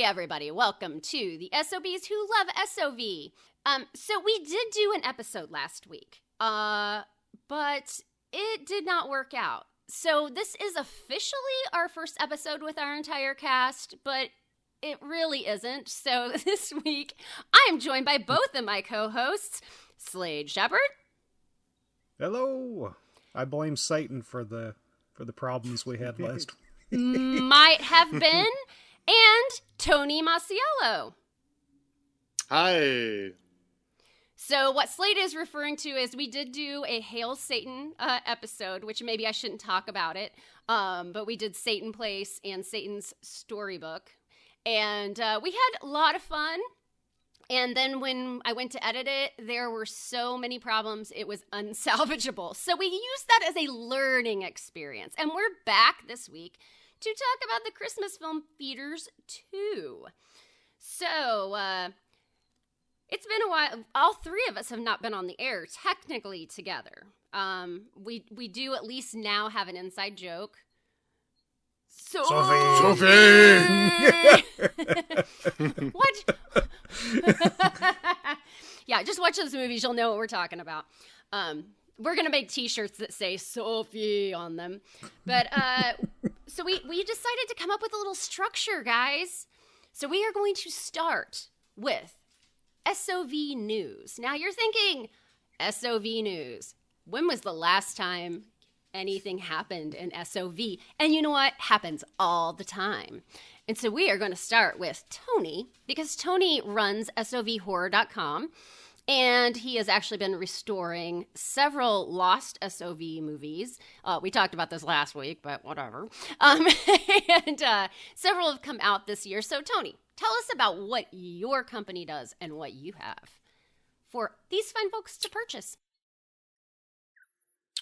everybody. Welcome to the SOBs who love SOV. So we did do an episode last week, but it did not work out. So this is officially our first episode with our entire cast, but it really isn't. So this week, I am joined by both of my co-hosts, Slade Shepard. Hello. I blame Satan for the problems we had last week. Might have been. And Tony Masiello. Hi. So what Slade is referring to is we did do a Hail Satan episode, which maybe I shouldn't talk about it, but we did Satan Place and Satan's Storybook. And we had a lot of fun. And then when I went to edit it, there were so many problems, it was unsalvageable. So we used that as a learning experience. And we're back this week to talk about the Christmas film theaters too. So, it's been a while. All three of us have not been on the air technically together. We do at least now have an inside joke. Sophie! What? Yeah, just watch those movies. You'll know what we're talking about. We're going to make t-shirts that say Sophie on them. But, so we decided to come up with a little structure, guys. So we are going to start with SOV news. Now you're thinking, SOV news. When was the last time anything happened in SOV? And you know what? Happens all the time. And so we are going to start with Tony, because Tony runs SOVhorror.com. And he has actually been restoring several lost SOV movies. We talked about this last week, but whatever. And several have come out this year. So, Tony, tell us about what your company does and what you have for these fine folks to purchase.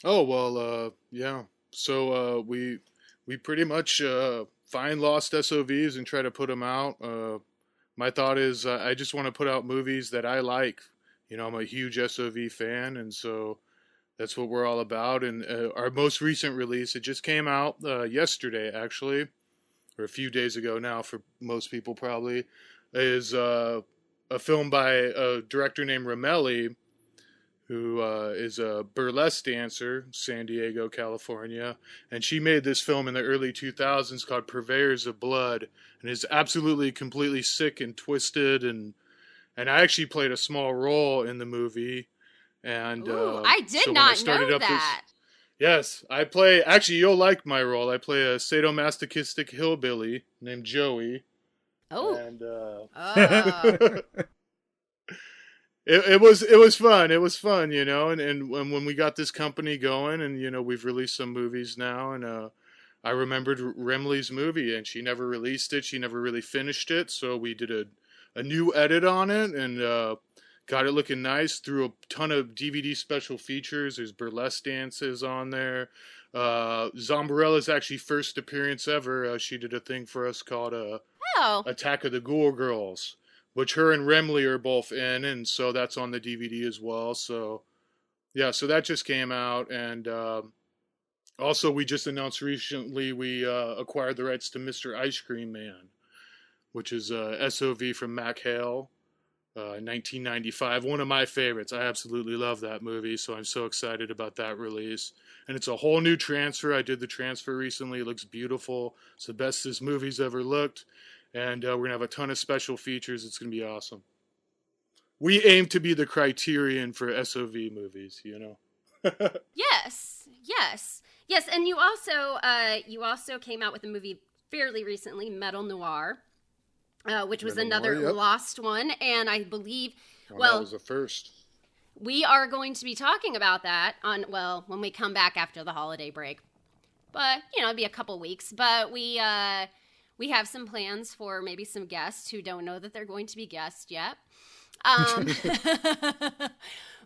Oh, well, yeah. So we pretty much find lost SOVs and try to put them out. My thought is I just want to put out movies that I like. You know, I'm a huge SOV fan, and so that's what we're all about. And our most recent release, it just came out yesterday, actually, or a few days ago now for most people probably, is a film by a director named Ramelli, who is a burlesque dancer, San Diego, California. And she made this film in the early 2000s called Purveyors of Blood, and is absolutely, completely sick and twisted, and I actually played a small role in the movie. And I did not know that. Yes, I play, actually you'll like my role. I play a sadomasochistic hillbilly named Joey. Oh. And it was fun. It was fun, you know, and when we got this company going, and you know, we've released some movies now, and I remembered Remley's movie, and she never released it. She never really finished it, so we did a new edit on it, and got it looking nice. Threw a ton of DVD special features. There's burlesque dances on there. Zombarella's actually first appearance ever. She did a thing for us called Attack of the Ghoul Girls, which her and Remley are both in, and so that's on the DVD as well. So, yeah, so that just came out, and also we just announced recently we acquired the rights to Mr. Ice Cream Man, which is a SOV from Mac Hale, 1995. One of my favorites. I absolutely love that movie, so I'm so excited about that release. And it's a whole new transfer. I did the transfer recently. It looks beautiful. It's the best this movie's ever looked. And we're going to have a ton of special features. It's going to be awesome. We aim to be the criterion for SOV movies, you know? Yes. And you also came out with a movie fairly recently, Metal Noir. Which was another lost one, and I believe, that was the first. We are going to be talking about that when we come back after the holiday break. But, you know, it'll be a couple weeks. But we have some plans for maybe some guests who don't know that they're going to be guests yet.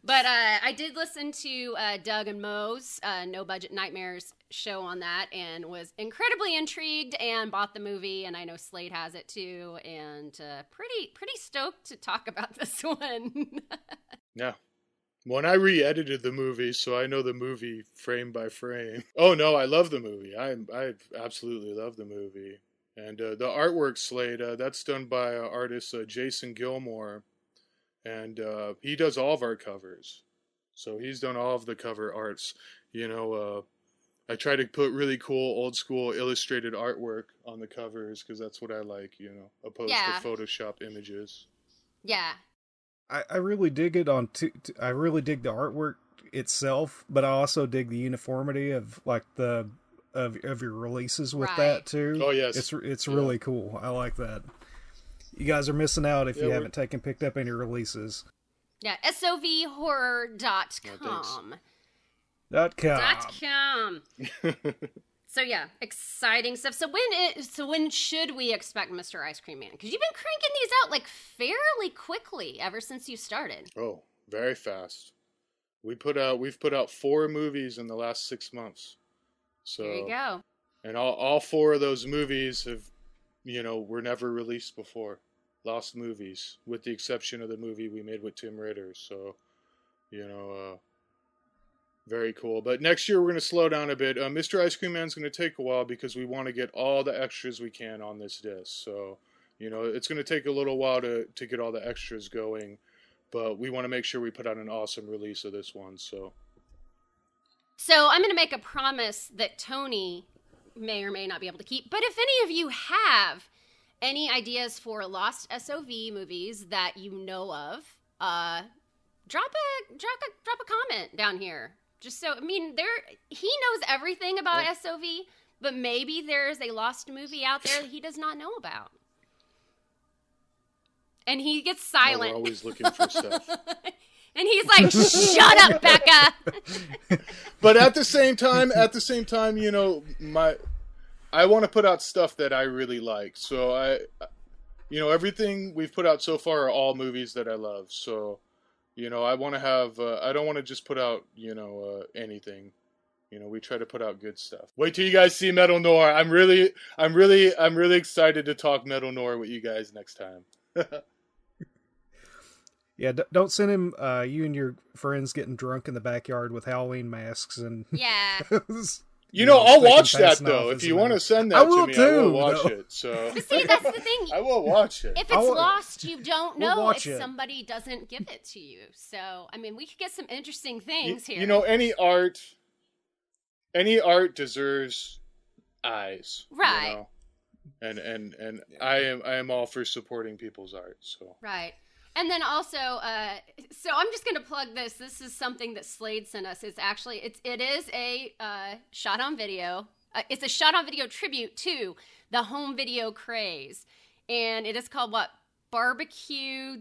But I did listen to Doug and Mo's No Budget Nightmares show on that, and was incredibly intrigued and bought the movie, and I know Slade has it too, and pretty stoked to talk about this one. Yeah. When I re-edited the movie, so I know the movie frame by frame. Oh no, I love the movie. I absolutely love the movie. And the artwork slate, that's done by artist Jason Gilmore. And he does all of our covers. So he's done all of the cover arts. I try to put really cool, old school illustrated artwork on the covers because that's what I like, opposed to Photoshop images. Yeah. I really dig it I really dig the artwork itself, but I also dig the uniformity of like of your releases with that too. Oh yes, it's really cool. I like that. You guys are missing out if you haven't picked up any releases. Yeah, SOVhorror.com. .com. So yeah, exciting stuff. So when should we expect Mr. Ice Cream Man? Because you've been cranking these out like fairly quickly ever since you started. Oh, very fast. We've put out 4 movies in the last 6 months. So there you go. And all 4 of those movies have, were never released before. Lost movies, with the exception of the movie we made with Tim Ritter. So, very cool. But next year we're going to slow down a bit. Mr. Ice Cream Man's going to take a while because we want to get all the extras we can on this disc. So, it's going to take a little while to get all the extras going. But we want to make sure we put out an awesome release of this one. So I'm going to make a promise that Tony may or may not be able to keep. But if any of you have any ideas for lost SOV movies that you know of, drop a comment down here. Just so, he knows everything about SOV, but maybe there's a lost movie out there that he does not know about. And he gets silent. We're always looking for stuff. And he's like, "Shut up, Becca." But at the same time, I want to put out stuff that I really like. So everything we've put out so far are all movies that I love. So, I want to have, I don't want to just put out, anything. We try to put out good stuff. Wait till you guys see Metal Noir. I'm really excited to talk Metal Noir with you guys next time. Yeah, don't send him you and your friends getting drunk in the backyard with Halloween masks and yeah. I'll watch that though. If you want to send that to me, I will watch it. So but see, that's the thing. I will watch it. If it's lost, you don't know if somebody doesn't give it to you. So we could get some interesting things here. Any art deserves eyes, right? And I am all for supporting people's art. So right. And then also, so I'm just going to plug this. This is something that Slade sent us. It is a shot on video. It's a shot on video tribute to the home video craze, and it is called Barbecue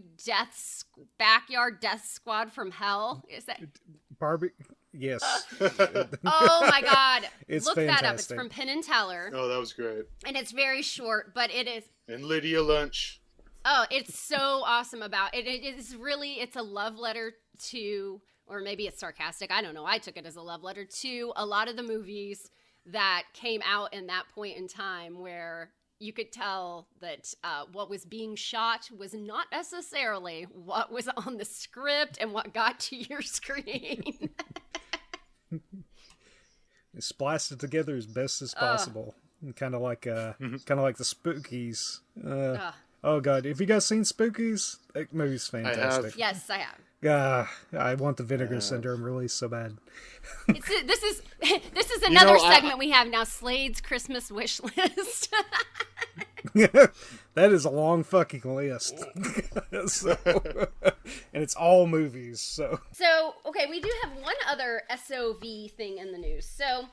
Backyard Death Squad from Hell. Is that Yes. Oh my God! It's Look fantastic. that up. It's from Penn and Teller. Oh, that was great. And it's very short, but it is. And Lydia Lunch. Oh, it's so awesome about it. It's a love letter to, or maybe it's sarcastic. I don't know. I took it as a love letter to a lot of the movies that came out in that point in time where you could tell that what was being shot was not necessarily what was on the script and what got to your screen. They spliced it together as best as possible. Kind of like the Spookies. Oh God, have you guys seen Spookies? That movie's fantastic. Yes, I have. I want the Vinegar Syndrome released so bad. This is another segment we have now. Slade's Christmas wish list. That is a long fucking list. And it's all movies. So okay, we do have one other SOV thing in the news. So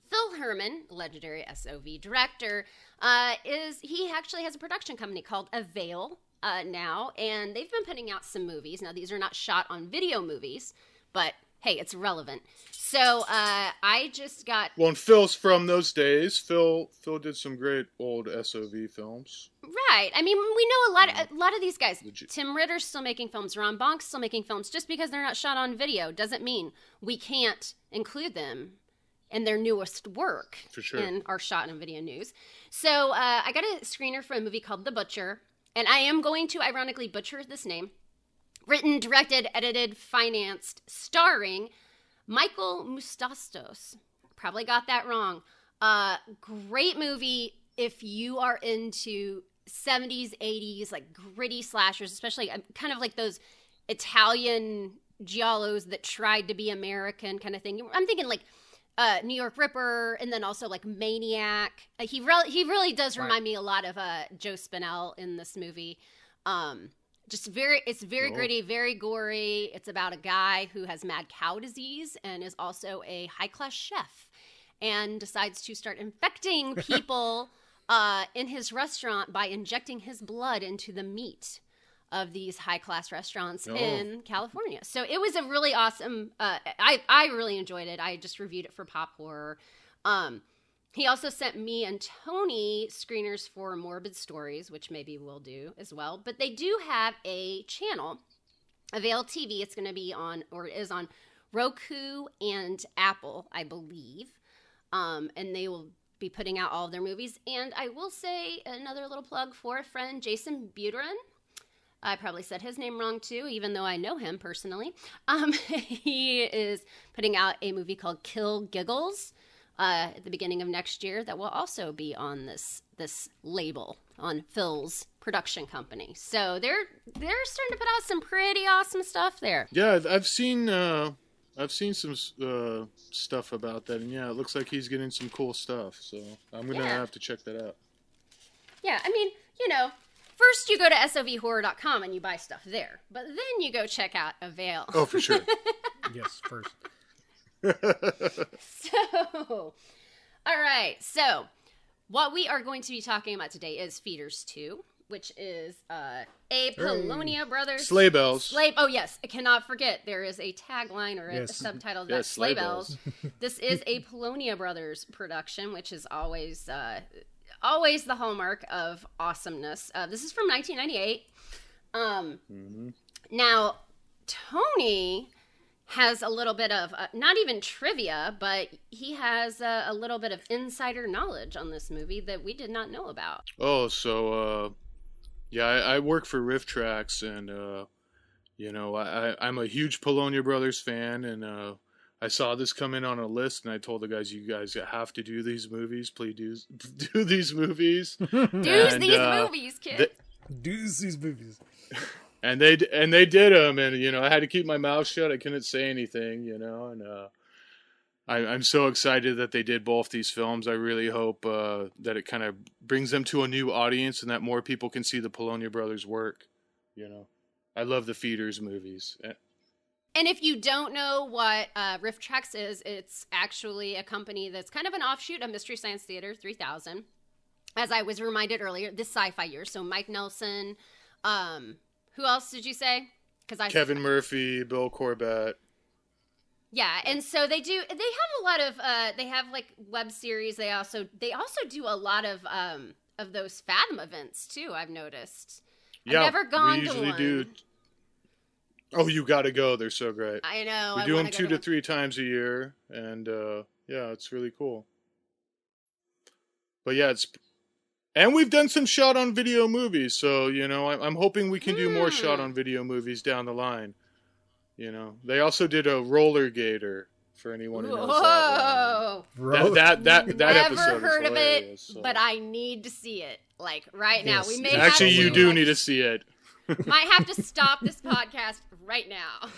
Phil Herman, legendary SOV director, he actually has a production company called Avail now, and they've been putting out some movies. Now, these are not shot on video movies, but hey, it's relevant. So I just got... Well, and Phil's from those days. Phil did some great old SOV films. Right. We know a lot of these guys. Tim Ritter's still making films. Ron Bonk's still making films. Just because they're not shot on video doesn't mean we can't include them in their newest work. For sure. In our shot and video news. So I got a screener for a movie called The Butcher, and I am going to ironically butcher this name. Written, directed, edited, financed, starring Michael Moustastos. Probably got that wrong. Great movie. if you are into 70s, 80s, like gritty slashers, especially kind of like those Italian giallos that tried to be American kind of thing. I'm thinking like New York Ripper, and then also like Maniac. He really does remind me a lot of Joe Spinell in this movie. It's very gritty, very gory. It's about a guy who has mad cow disease and is also a high-class chef and decides to start infecting people in his restaurant by injecting his blood into the meat of these high-class restaurants in California. So it was a really awesome, I really enjoyed it. I just reviewed it for Pop Horror. He also sent me and Tony screeners for Morbid Stories, which maybe we'll do as well. But they do have a channel, Avail TV. It's going to be on, or it is on Roku and Apple, I believe. And they will be putting out all of their movies. And I will say another little plug for a friend, Jason Buterin. I probably said his name wrong too, even though I know him personally. He is putting out a movie called Kill Giggles at the beginning of next year that will also be on this label, on Phil's production company. So they're starting to put out some pretty awesome stuff there. Yeah, I've seen some stuff about that, and yeah, it looks like he's getting some cool stuff. So I'm gonna have to check that out. Yeah, I mean, first you go to SOVhorror.com and you buy stuff there, but then you go check out Avail. Oh, for sure. Yes, first. So, all right. So, what we are going to be talking about today is Feeders 2, which is a Polonia Brothers Sleigh Bells. Oh yes, I cannot forget. There is a tagline or a subtitle of that. Sleigh Bells. This is a Polonia Brothers production, which is always the hallmark of awesomeness. This is from 1998. Now, Tony has a little bit of, not even trivia, but he has a little bit of insider knowledge on this movie that we did not know about. Oh, so, I work for Riff Tracks, and, I'm a huge Polonia Brothers fan, and I saw this come in on a list, and I told the guys, you guys have to do these movies. Please do these movies. Movies, kid. Do's these movies. And they did them, and I had to keep my mouth shut. I couldn't say anything, and I'm so excited that they did both these films. I really hope that it kind of brings them to a new audience, and that more people can see the Polonia Brothers work. I love the Feeders movies. And if you don't know what Riff Tracks is, it's actually a company that's kind of an offshoot of Mystery Science Theater 3000. As I was reminded earlier, this sci-fi year. So Mike Nelson. Who else did you say? Kevin Murphy, Bill Corbett. Yeah, and so they have a lot of they have like web series. They also do a lot of those Fathom events too. I've noticed. Yeah, I've never gone we to usually one. do. Oh, you got to go. They're so great. I know. We do them 2 to 3 times a year, and it's really cool. But yeah, and we've done some shot on video movies, so I'm hoping we can do more shot on video movies down the line. They also did a Roller Gator for anyone who knows that one. That Never episode heard is of it, hilarious, so. but I need to see it. Like right now, we may actually have to, you do need to see it. Might have to stop this podcast right now.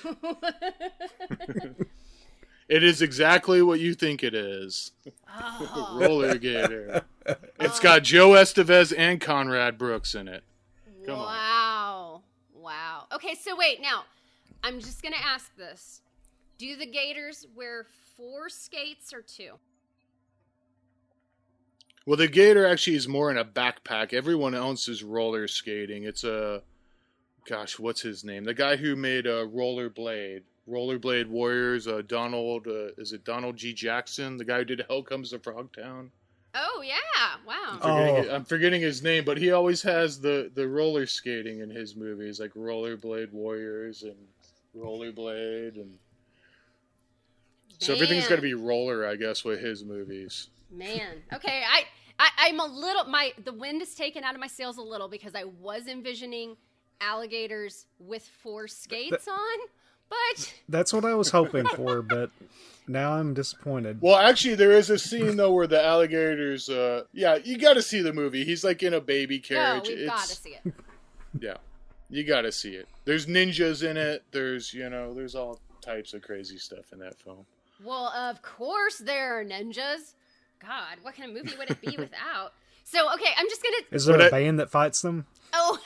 It is exactly what you think it is. Oh. Roller Gator. It's got Joe Estevez and Conrad Brooks in it. Come on. Wow. Okay, so wait, now, I'm just going to ask this. Do the Gators wear 4 skates or 2? Well, the Gator actually is more in a backpack. Everyone else is roller skating. It's what's his name? The guy who made Rollerblade Warriors, Donald G. Jackson, the guy who did Hell Comes to Frogtown? Oh, yeah. Wow. I'm forgetting his name, but he always has the roller skating in his movies, like Rollerblade Warriors and Rollerblade. And so everything's got to be roller, I guess, with his movies. Man. Okay, I'm a little, the wind is taken out of my sails a little because I was envisioning alligators with 4 skates on. But That's what I was hoping for, but now I'm disappointed. Well, actually, there is a scene though where the alligators. Yeah, you got to see the movie. He's like in a baby carriage. no, we've got to see it. Yeah, you got to see it. There's ninjas in it. There's there's all types of crazy stuff in that film. Well, of course there are ninjas. God, what kind of movie would it be without? So, okay, I'm just gonna... Is there a band that fights them? Oh,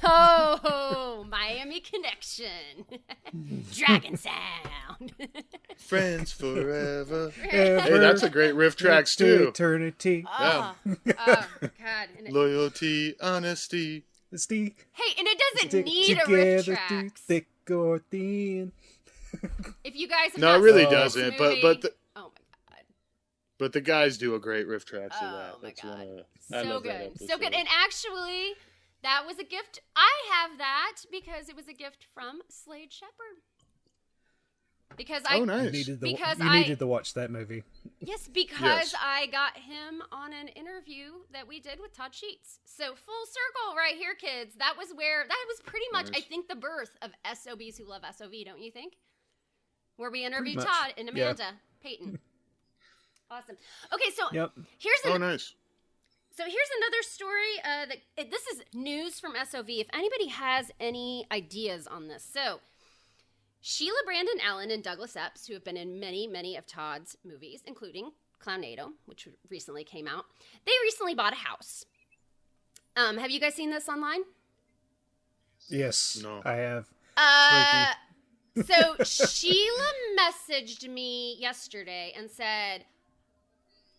oh, Miami Connection. Dragon Sound. Friends forever. Hey, that's a great riff tracks too. Eternity. Oh, oh God. Loyalty, honesty. Hey, and it doesn't need a together riff through tracks. thick or thin. If you guys have No, not it really seen this doesn't. movie- But oh my God. the guys do a great riff tracks of Oh that. my That's God. I So love that good. episode. So good. And actually, that was a gift. I have that because it was a gift from Slade Shepherd. Because Oh, nice. You Because needed to watch that movie. Yes, because Yes. I got him on an interview that we did with Todd Sheets. So full circle right here, kids. That was pretty much, Nice. I think, the birth of SOBs who love SOV, don't you think? Where we interviewed much. Todd and Yeah. Amanda Payton. Awesome. Okay, so Yep. here's Oh, nice. So here's another story. This is news from SOV. If anybody has any ideas on this, so Sheila Brandon Allen and Douglas Epps, who have been in many, many of Todd's movies, including Clownado, which recently came out, they recently bought a house. Have you guys seen this online? Yes, No. I have. So Sheila messaged me yesterday and said,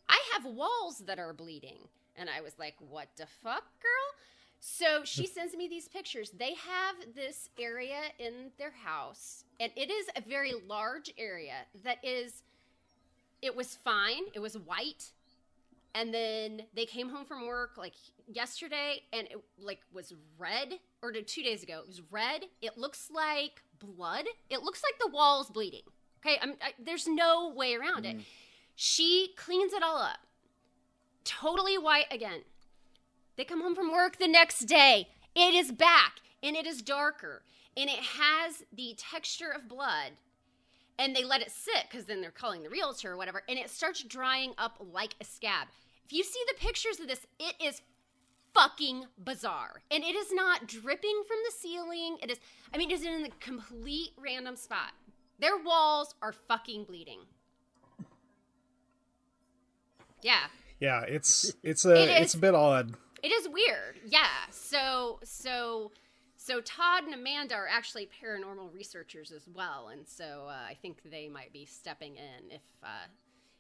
I have walls that are bleeding. And I was like, what the fuck, girl? So she sends me these pictures. They have this area in their house, and it is a very large area it was fine. It was white. And then they came home from work like yesterday, and it like was red, or 2 days ago. It was red. It looks like blood. It looks like the wall's bleeding. Okay, there's no way around it. She cleans it all up. Totally white again. They come home from work the next day. It is back, and it is darker, and it has the texture of blood. And they let it sit, because then they're calling the realtor or whatever, and it starts drying up like a scab. If you see the pictures of this, it is fucking bizarre. And it is not dripping from the ceiling. It is in a complete random spot. Their walls are fucking bleeding. Yeah. Yeah, it's a bit odd. It is weird. Yeah. So Todd and Amanda are actually paranormal researchers as well, and so I think they might be stepping in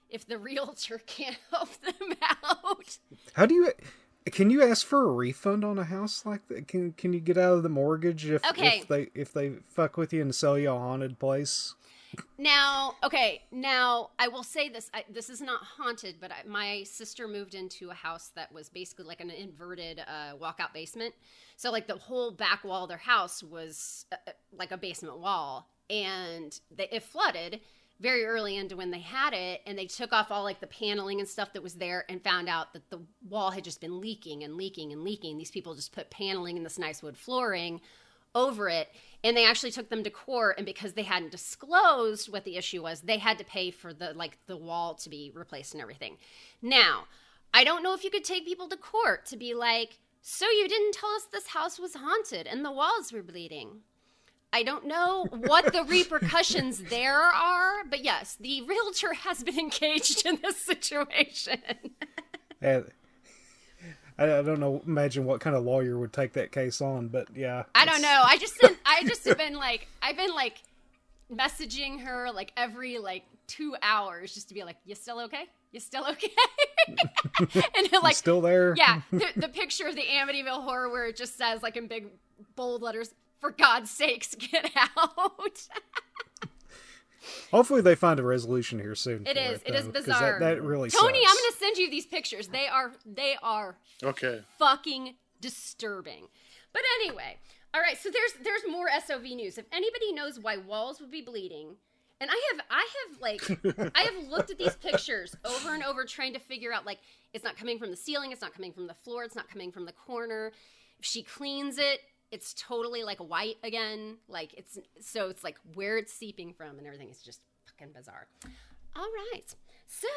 if the realtor can't help them out. Can you ask for a refund on a house like that? Can you get out of the mortgage if they fuck with you and sell you a haunted place? Now, I will say this. This is not haunted, but my sister moved into a house that was basically like an inverted walkout basement. So, like, the whole back wall of their house was like a basement wall. And it flooded very early into when they had it. And they took off all, like, the paneling and stuff that was there and found out that the wall had just been leaking and leaking and leaking. These people just put paneling in this nice wood flooring over it, and they actually took them to court, and because they hadn't disclosed what the issue was, they had to pay for the wall to be replaced and everything. Now, I don't know if you could take people to court to be like, so you didn't tell us this house was haunted and the walls were bleeding. I don't know what the repercussions there are, but yes, the realtor has been engaged in this situation. I don't know. Imagine what kind of lawyer would take that case on, but yeah. I don't know. I just have been like, I've been like messaging her like every 2 hours just to be like, you still okay? You still okay? And like, you still there? Yeah. The picture of the Amityville Horror where it just says like in big bold letters, for God's sakes, get out. Hopefully they find a resolution here soon. It is though, bizarre. That really Tony, sucks. I'm going to send you these pictures. They are okay. Fucking disturbing. But anyway, all right. So there's more SOV news. If anybody knows why walls would be bleeding, and I have looked at these pictures over and over trying to figure out, like, it's not coming from the ceiling, it's not coming from the floor, it's not coming from the corner. If she cleans it, It's totally like white again. Like it's like where it's seeping from and everything is just fucking bizarre. All right. So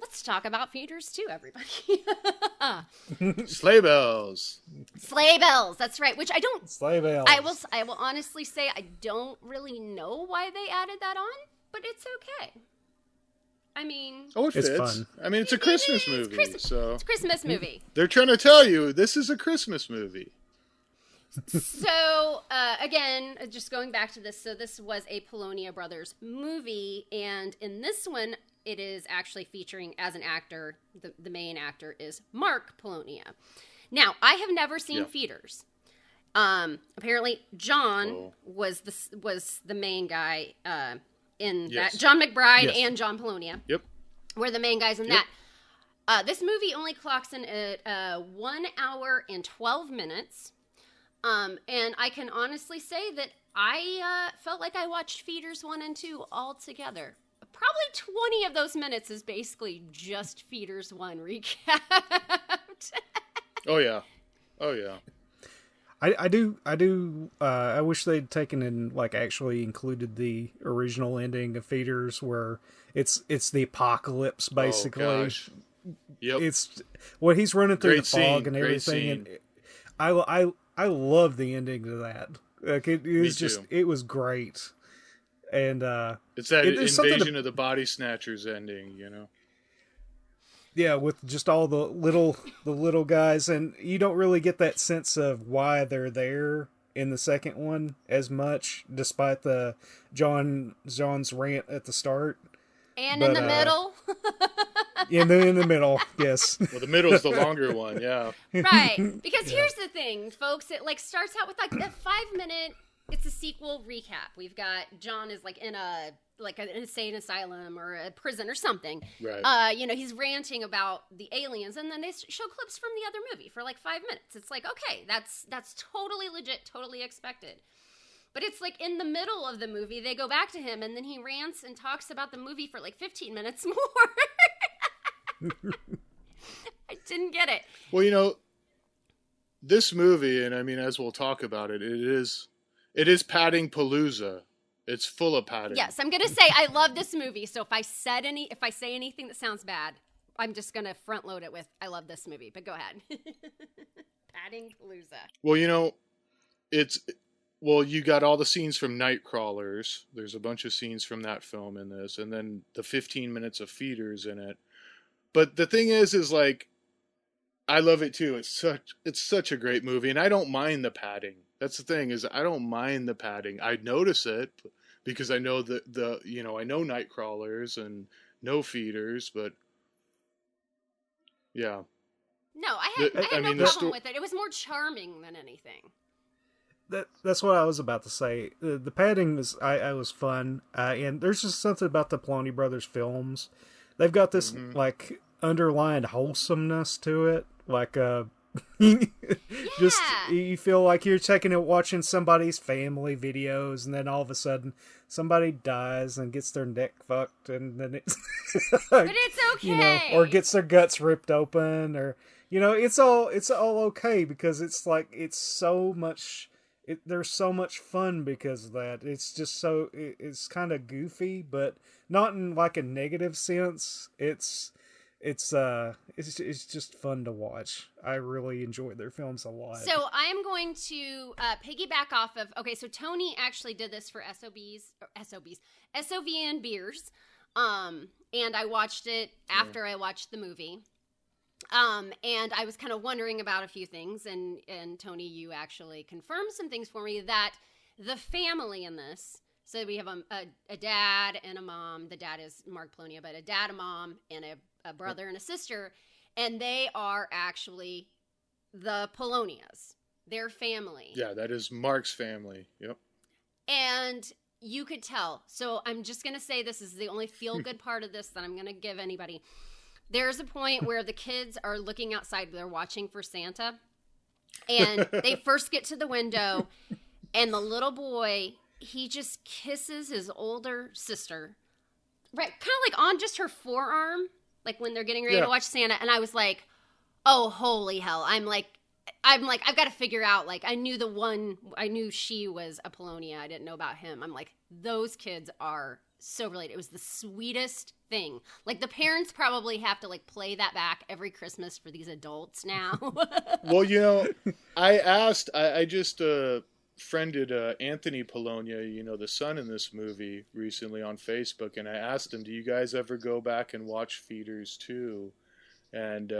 let's talk about feeders too, everybody. Sleigh bells. Sleigh bells. That's right. Which I don't. Sleigh bells. I will honestly say I don't really know why they added that on, but it's okay. I mean, it fits. It's fun. I mean, it's a Christmas movie, so it's a Christmas movie. They're trying to tell you this is a Christmas movie. So, again, just going back to this, so this was a Polonia Brothers movie, and in this one, it is actually featuring as an actor, the main actor is Mark Polonia. Now, I have never seen Feeders. Apparently, John was the main guy in that. John McBride and John Polonia were the main guys in that. This movie only clocks in at 1 hour and 12 minutes. And I can honestly say that I felt like I watched Feeders 1 and 2 all together. Probably 20 of those minutes is basically just Feeders 1 recapped. Oh yeah. I wish they'd taken and like actually included the original ending of Feeders where it's the apocalypse basically. Oh, gosh. Yep. It's what he's running through the fog scene, and everything. scene. And I love the ending to that. Like it was just too. it was great. And it's that invasion of the body snatchers ending, you know. Yeah, with just all the little guys, and you don't really get that sense of why they're there in the second one as much, despite the John's rant at the start. And in the middle. in the middle, yes. Well, the middle's the longer one, yeah. Right, because here's the thing, folks. It like starts out with like a 5-minute. It's a sequel recap. We've got John is like in an insane asylum or a prison or something. Right. He's ranting about the aliens, and then they show clips from the other movie for like 5 minutes. It's like, okay, that's totally legit, totally expected. But it's like in the middle of the movie, they go back to him, and then he rants and talks about the movie for like 15 minutes more. I didn't get it. Well, this movie, and I mean, as we'll talk about it, it is padding palooza. It's full of padding. Yes, I'm gonna say I love this movie. So if I say anything that sounds bad, I'm just gonna front load it with I love this movie. But go ahead. Padding palooza. Well, you got all the scenes from Nightcrawlers. There's a bunch of scenes from that film in this, and then the 15 minutes of Feeders in it. But the thing is like, I love it too. It's such a great movie, and I don't mind the padding. That's the thing, is I don't mind the padding. I notice it because I know I know Nightcrawlers and no Feeders, but yeah. No, I had no problem with it. It was more charming than anything. That's what I was about to say. The padding was fun, and there's just something about the Polonius Brothers films. They've got this like underlying wholesomeness to it, like just you feel like you're watching somebody's family videos, and then all of a sudden somebody dies and gets their neck fucked, and then it's but it's okay, or gets their guts ripped open, or it's all okay because it's like it's so much. There's so much fun because of that. It's just it's kind of goofy, but not in like a negative sense. It's just fun to watch. I really enjoy their films a lot. So I am going to piggyback off of. Okay, so Tony actually did this for SOV and beers, and I watched it after I watched the movie. And I was kind of wondering about a few things, and Tony, you actually confirmed some things for me that the family in this. So we have a dad and a mom. The dad is Mark Polonia, but a dad, a mom, and a brother and a sister, and they are actually the Polonias. Their family. Yeah, that is Mark's family. Yep. And you could tell. So I'm just gonna say this is the only feel-good part of this that I'm gonna give anybody. There's a point where the kids are looking outside. They're watching for Santa. And they first get to the window. And the little boy, he just kisses his older sister. Right, kind of like on just her forearm. Like when they're getting ready to watch Santa. And I was like, oh, holy hell. I'm like, I'm like, I've got to figure out, like, I knew she was a Polonia. I didn't know about him. I'm like, those kids are so related. It was the sweetest thing. Like, the parents probably have to, like, play that back every Christmas for these adults now. Well, you know, I just friended Anthony Polonia, you know, the son in this movie, recently on Facebook, and I asked him, do you guys ever go back and watch Feeders too? And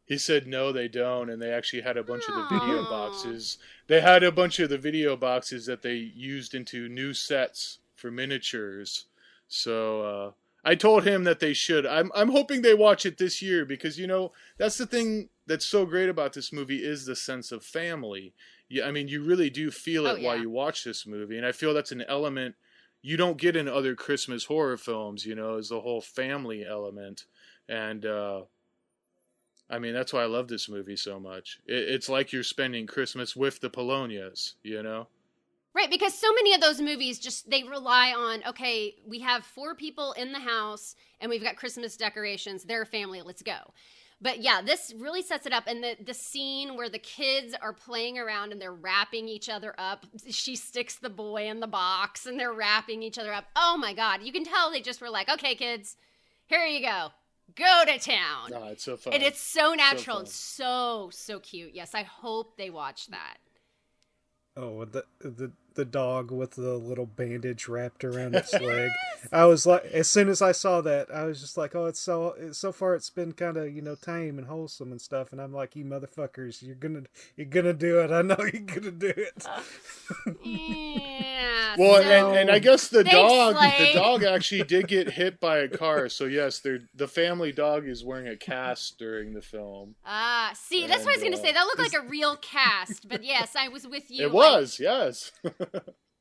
he said no, they don't, and they actually had a bunch of the video boxes. They had a bunch of the video boxes that they used into new sets for miniatures. So I told him that they should. I'm hoping they watch it this year, because, you know, that's the thing that's so great about this movie is the sense of family. Yeah, I mean, you really do feel it while you watch this movie, and I feel that's an element you don't get in other Christmas horror films, you know, is the whole family element. And I mean, that's why I love this movie so much. It's like you're spending Christmas with the Polonias, you know? Right, because so many of those movies they rely on, okay, we have 4 people in the house and we've got Christmas decorations. They're a family, let's go. But yeah, this really sets it up. And the scene where the kids are playing around and they're wrapping each other up. She sticks the boy in the box and they're wrapping each other up. Oh my God. You can tell they just were like, okay, kids, here you go. Go to town. Oh, it's so fun. And it's so natural and so cute. Yes, I hope they watch that. Oh, the dog with the little bandage wrapped around its leg. I was like, as soon as I saw that, I was just like, oh, so far it's been kind of, you know, tame and wholesome and stuff. And I'm like, you motherfuckers, you're gonna do it. I know you're gonna do it. Yeah. Well, so, and I guess the Slade. dog actually did get hit by a car. So yes, the family dog is wearing a cast during the film. See, that's what I was gonna say. That looked like a real cast, but yes, I was with you. It was, yes.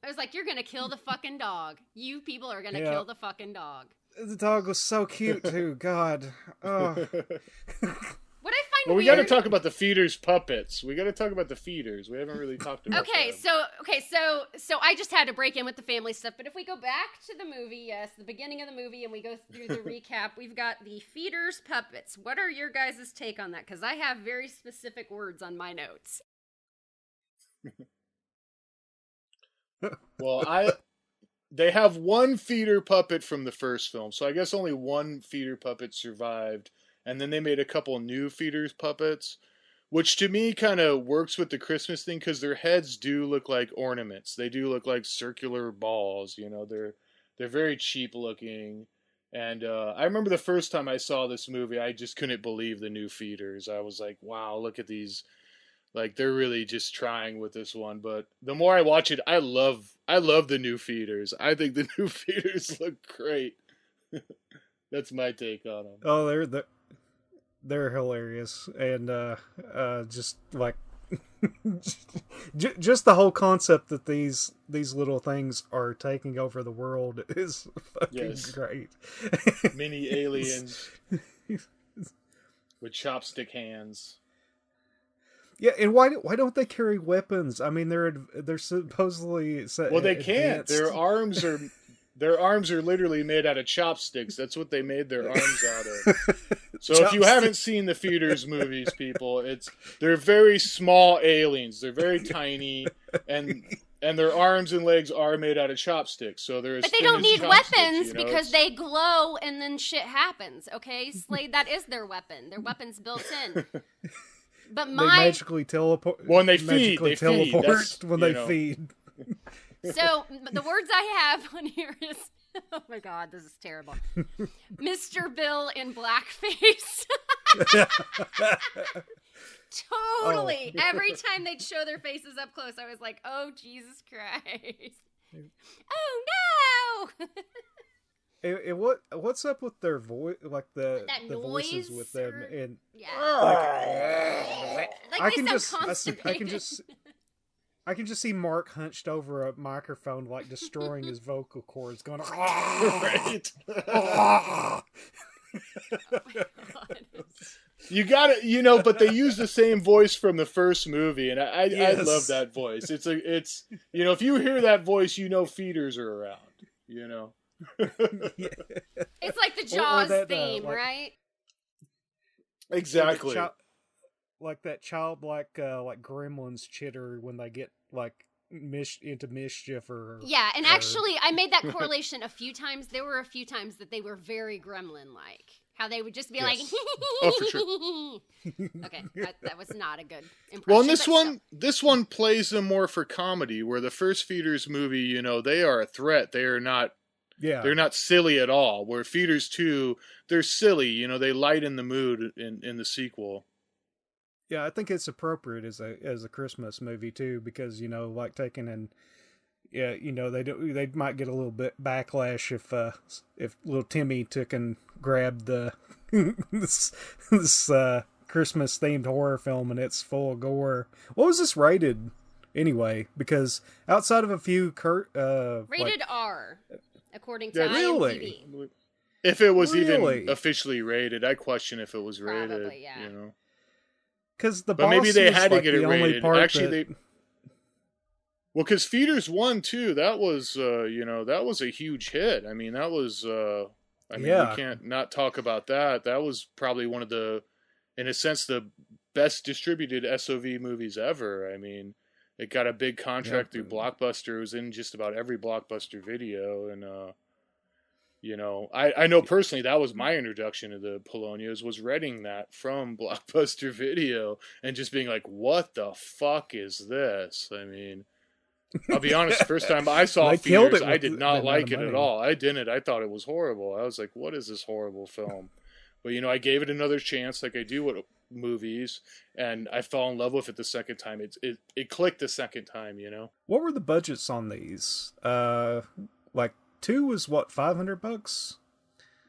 I was like, you're gonna kill the fucking dog. You people are gonna kill the fucking dog. The dog was so cute too. God. Oh. What I find well, we weird... got to talk about the Feeders puppets. We got to talk about the Feeders. We haven't really talked about. Okay, them. so I just had to break in with the family stuff. But if we go back to the movie, yes, the beginning of the movie, and we go through the recap, we've got the Feeders puppets. What are your guys' take on that? Because I have very specific words on my notes. Well, they have one feeder puppet from the first film, so I guess only one feeder puppet survived, and then they made a couple new feeders puppets, which to me kind of works with the Christmas thing, because their heads do look like ornaments. They do look like circular balls, you know. They're very cheap looking, and I remember the first time I saw this movie, I just couldn't believe the new feeders. I was like, wow, look at these. Like, they're really just trying with this one. But the more I watch it, I love the new feeders. I think the new feeders look great. That's my take on them. Oh, they're hilarious, and just like just the whole concept that these little things are taking over the world is fucking great. Mini aliens with chopstick hands. Yeah, and why don't they carry weapons? I mean, they're supposedly well, they can't. Their arms are literally made out of chopsticks. That's what they made their arms out of. So if you haven't seen the Feeders movies, people, they're very small aliens. They're very tiny, and their arms and legs are made out of chopsticks. So they're but they don't need weapons because they glow and then shit happens. Okay, Slade, that is their weapon. Their weapon's built in. But they magically teleport when they feed. They teleport when they feed. So the words I have on here is, oh my God, this is terrible. Mr. Bill in blackface. Totally. Oh. Every time they'd show their faces up close, I was like, oh, Jesus Christ. Oh, no. What's up with their voice? Like the voices with them, and I can just see Mark hunched over a microphone, like destroying his vocal cords, going. Right. Oh you got it, but they use the same voice from the first movie, and I love that voice. It's if you hear that voice, feeders are around. It's like the Jaws theme, right? Exactly. like that childlike like Gremlins chitter when they get like into mischief or Yeah, and actually, I made that correlation a few times. There were a few times that they were very gremlin-like. How they would just be like, oh, for sure. Okay, that was not a good impression. Well, and this one plays them more for comedy, where the first Feeders movie, you know, they are a threat. They are not. Yeah. They're not silly at all. Where Feeders 2, they're silly. You know, they lighten the mood in the sequel. Yeah, I think it's appropriate as a Christmas movie too, because, you know, like taking in, yeah, you know, they might get a little bit backlash if little Timmy took and grabbed the this Christmas themed horror film and it's full of gore. What was this rated anyway? Because outside of a few rated R, according to IMDb. If it was even officially rated, I question if it was rated. Probably, yeah. You know. But maybe they had to get it rated. Actually, well, because Feeders 1 too, that was you know, that was a huge hit. I mean, that was I mean, we can't not talk about that. That was probably one of the, in a sense, the best distributed SOV movies ever. I mean, it got a big contract through Blockbuster. It was in just about every Blockbuster video, and you know, I know personally that was my introduction to the Polonias, was renting that from Blockbuster Video and just being like, what the fuck is this? I mean, I'll be honest, the first time I saw Feeders, I did not like it at all. I didn't. I thought it was horrible. I was like, what is this horrible film? But, you know, I gave it another chance like I do with movies, and I fell in love with it the second time. It clicked the second time, you know? What were the budgets on these? Like, 2 was what, $500?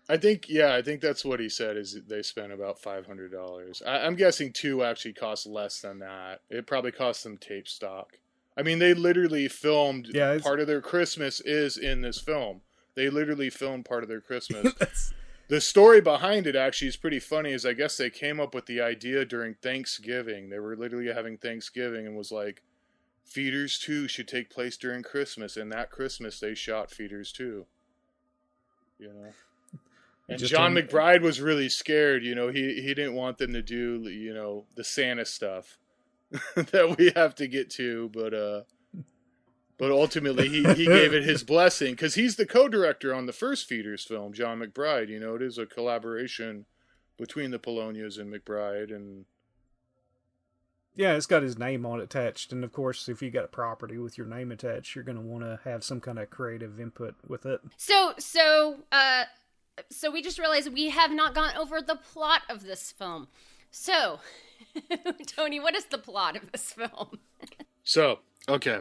I think that's what he said, is they spent about $500. I'm guessing 2 actually cost less than that. It probably cost them tape stock. I mean, they literally filmed part of their Christmas is in this film. They literally filmed part of their Christmas. The story behind it actually is pretty funny, is I guess they came up with the idea during Thanksgiving. They were literally having Thanksgiving and was like, Feeders 2 should take place during Christmas, and that Christmas they shot Feeders 2. You know, and John McBride was really scared. You know, he didn't want them to do, you know, the Santa stuff that we have to get to, but ultimately he gave it his blessing, because he's the co-director on the first Feeders film, John McBride. You know, it is a collaboration between the Polonias and McBride, and. Yeah, it's got his name on it attached, and of course, if you got a property with your name attached, you're going to want to have some kind of creative input with it. So we just realized we have not gone over the plot of this film. So, Tony, what is the plot of this film? So, okay.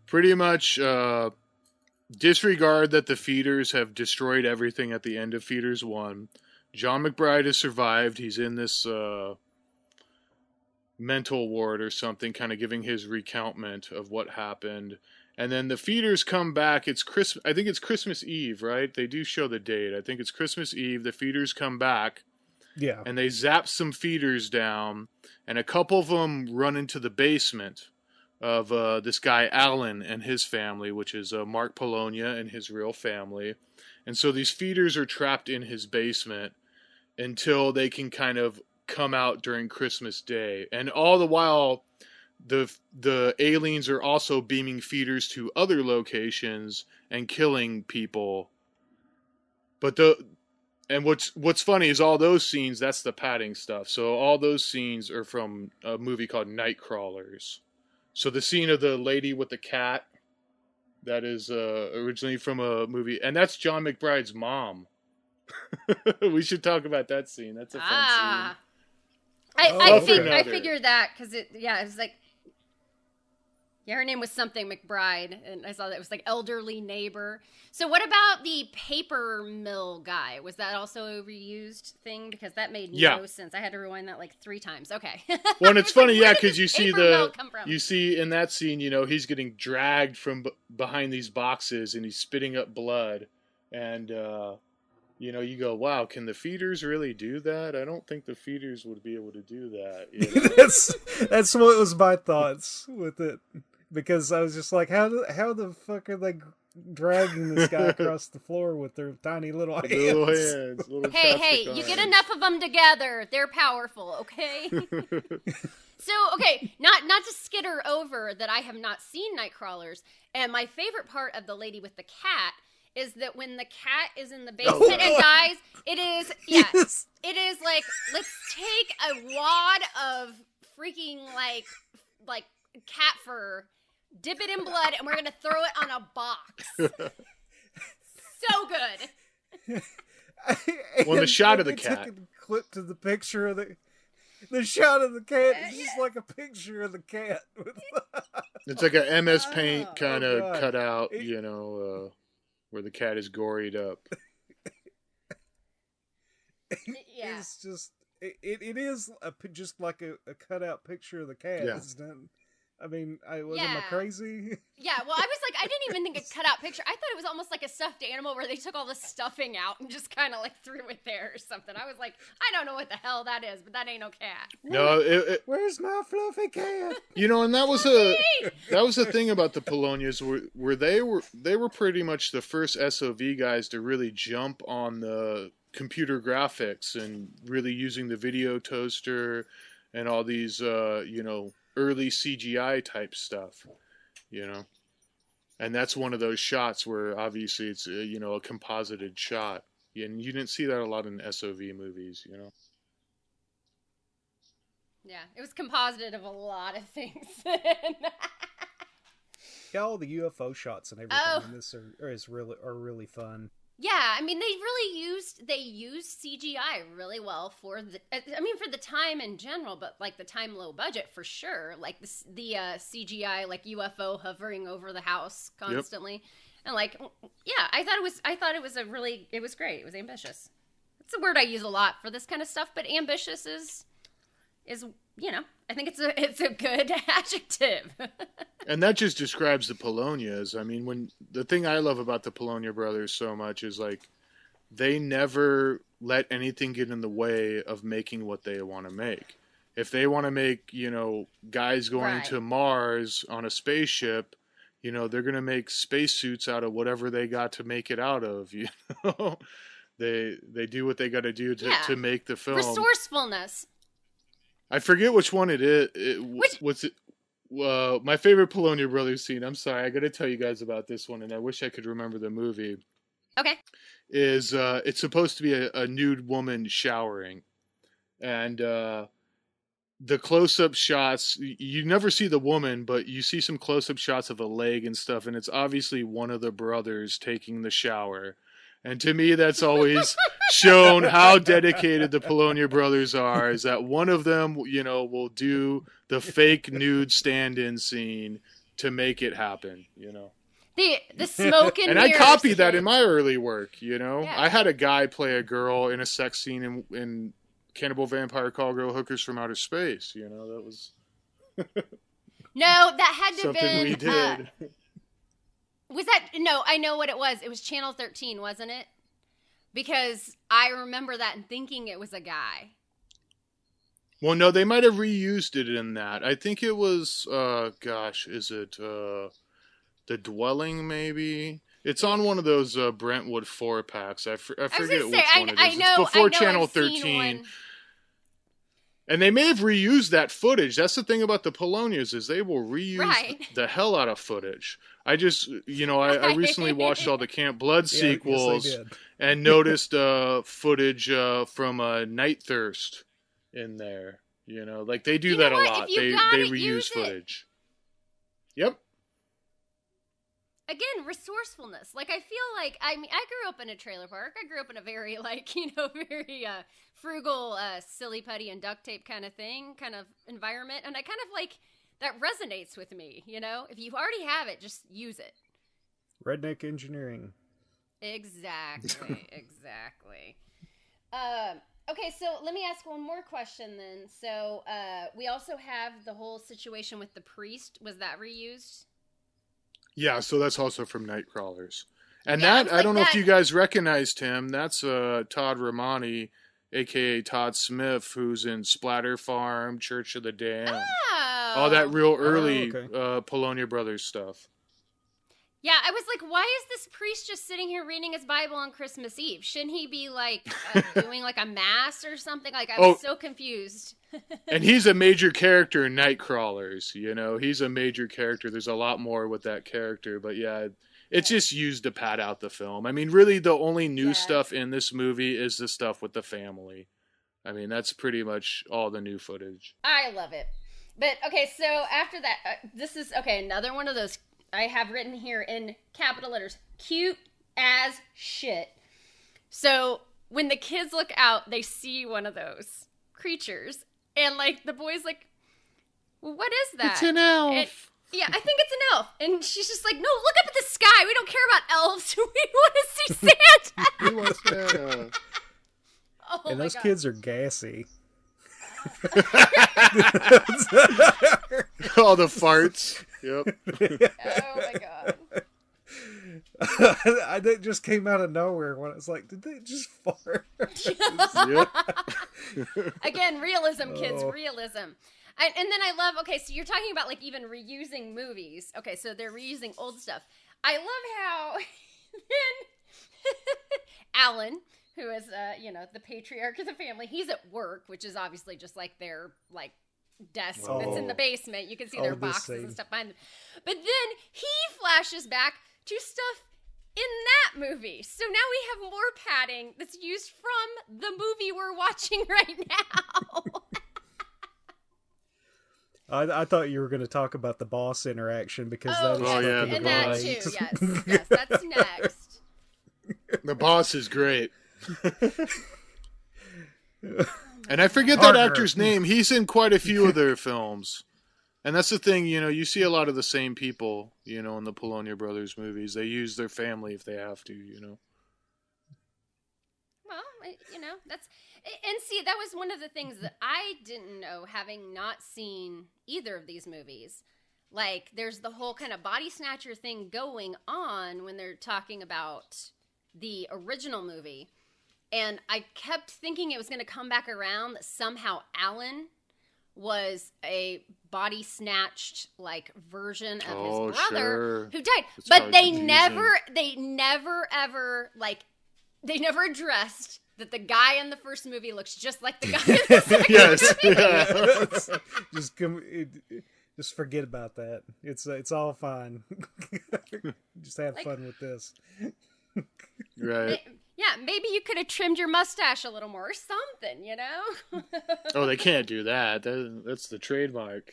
Pretty much disregard that the Feeders have destroyed everything at the end of Feeders 1. John McBride has survived. He's in this mental ward or something, kind of giving his recountment of what happened. And then the Feeders come back. It's I think it's Christmas Eve, right? They do show the date. I think it's Christmas Eve. The Feeders come back. Yeah. And they zap some Feeders down, and a couple of them run into the basement of this guy Alan and his family, which is Mark Polonia and his real family. And so these Feeders are trapped in his basement until they can kind of come out during Christmas Day. And all the while, the aliens are also beaming Feeders to other locations and killing people. But what's funny is all those scenes, that's the padding stuff. So all those scenes are from a movie called Nightcrawlers. So the scene of the lady with the cat, that is originally from a movie, and that's John McBride's mom. We should talk about that scene. That's a fun scene. I figured that because it was like, her name was something McBride, and I saw that it was like elderly neighbor. So what about the paper mill guy? Was that also a reused thing? Because that made no sense. I had to rewind that like 3 times. Okay. Well, and it's funny, because you see in that scene, you know, he's getting dragged from behind these boxes and he's spitting up blood, and you know, you go, wow, can the Feeders really do that? I don't think the Feeders would be able to do that. You know? That's what was my thoughts with it, because I was just like, how the fuck are they dragging this guy across the floor with their tiny little hands. Little hands. Little Hey, chopstick you get arms. enough of them together. They're powerful, okay? So, okay, not to skitter over that I have not seen Nightcrawlers, and my favorite part of The Lady with the Cat is that when the cat is in the basement and dies, it is, Yes. it is like, let's take a wad of freaking, like cat fur, dip it in blood, and we're going to throw it on a box. So good. Well, the shot of the They cat. took a clip to the picture of the shot of the cat is just like a picture of the cat. It's like a MS Paint kind Oh, of God. cutout, where the cat is goried up. Yeah. It's just it is just like a cutout picture of the cat. Yeah. Isn't it? I mean, am I crazy? Yeah, well, I was like, I didn't even think a cutout picture. I thought it was almost like a stuffed animal where they took all the stuffing out and just kind of like threw it there or something. I was like, I don't know what the hell that is, but that ain't no cat. No, Where's my fluffy cat? and that was the thing about the Polonias, where they were pretty much the first SOV guys to really jump on the computer graphics and really using the video toaster and all these early CGI type stuff, and that's one of those shots where obviously it's a composited shot, and you didn't see that a lot in SOV movies. Yeah, it was composited of a lot of things. Yeah, all the UFO shots and everything in this are really fun. Yeah, I mean, they used CGI really well for the time in general, but like the time low budget for sure. Like the CGI like UFO hovering over the house constantly, yep. And like, yeah, I thought it was great. It was ambitious. It's a word I use a lot for this kind of stuff, but ambitious is I think it's a good adjective. And that just describes the Polonias. I mean, the thing I love about the Polonia brothers so much is like they never let anything get in the way of making what they want to make. If they want to make, guys going to Mars on a spaceship, they're going to make spacesuits out of whatever they got to make it out of, They do what they got to do to make the film. Resourcefulness. I forget which one it is. What's it? My favorite Polonia Brothers scene, I'm sorry, I gotta tell you guys about this one, and I wish I could remember the movie. Okay. Is it's supposed to be a nude woman showering, and the close-up shots, you never see the woman, but you see some close-up shots of a leg and stuff, and it's obviously one of the brothers taking the shower. And to me, that's always shown how dedicated the Polonia brothers are, is that one of them, will do the fake nude stand-in scene to make it happen, The smoke and And I copied that in my early work, Yeah. I had a guy play a girl in a sex scene in Cannibal Vampire Call Girl Hookers from Outer Space, that was... No, that had to have something been... we did. Was that... No, I know what it was. It was Channel 13, wasn't it? Because I remember that and thinking it was a guy. Well, no, they might have reused it in that. I think it was, is it The Dwelling, maybe? It's on one of those Brentwood 4-packs. I forget which one it is. It's before Channel 13. And they may have reused that footage. That's the thing about the Polonias, is they will reuse the hell out of footage. I just, I recently watched all the Camp Blood sequels and noticed footage from Night Thirst in there. Like they do that a lot. They reuse footage. Yep. Again, resourcefulness. Like, I feel like, I grew up in a trailer park. I grew up in a very, very frugal, silly putty and duct tape kind of environment. And I kind of that resonates with me, If you already have it, just use it. Redneck engineering. Exactly. Okay, so let me ask one more question then. So, we also have the whole situation with the priest. Was that reused? Yeah, so that's also from Nightcrawlers. And I don't know if you guys recognized him. That's Todd Romani, a.k.a. Todd Smith, who's in Splatter Farm, Church of the Damned. Oh. All that real early Polonia Brothers stuff. Yeah, I was like, why is this priest just sitting here reading his Bible on Christmas Eve? Shouldn't he be like doing like a mass or something? Like, I was so confused. And he's a major character in Nightcrawlers, you know. He's a major character. There's a lot more with that character, but yeah, it's just used to pad out the film. I mean, really the only new stuff in this movie is the stuff with the family. I mean, that's pretty much all the new footage. I love it. But, okay, so after that, this is, okay, another one of those I have written here in capital letters. Cute as shit. So when the kids look out, they see one of those creatures. And, like, the boy's like, well, what is that? It's an elf. And, yeah, I think it's an elf. And she's just like, no, look up at the sky. We don't care about elves. We want to see Santa. We want Santa. Oh, and those kids are gassy. All the farts. Yep. Oh my god. That just came out of nowhere when I was like, did they just fart? Yep. Again, realism, kids, realism. And then I love, okay, so you're talking about like even reusing movies. Okay, so they're reusing old stuff. I love how then Alan, who is, the patriarch of the family, he's at work, which is obviously just like their, like, desk that's in the basement. You can see their boxes and stuff behind them. But then he flashes back to stuff in that movie. So now we have more padding that's used from the movie we're watching right now. I thought you were going to talk about the boss interaction because that is fucking and that great. too, yes, that's next. The boss is great. And I forget that actor's name. He's in quite a few of their films. And that's the thing, you know, you see a lot of the same people, you know, in the Polonia Brothers movies. They use their family if they have to, you know. Well, you know, that's... And see, that was one of the things that I didn't know, having not seen either of these movies. Like, there's the whole kind of body snatcher thing going on when they're talking about the original movie. And I kept thinking it was going to come back around that somehow Alan was a body snatched like version of his brother who died. It's but they never addressed that the guy in the first movie looks just like the guy in the second movie. Yeah. Just forget about that. It's all fine. Just have fun with this. Right. Yeah, maybe you could have trimmed your mustache a little more or something, you know? Oh, they can't do that. That's the trademark.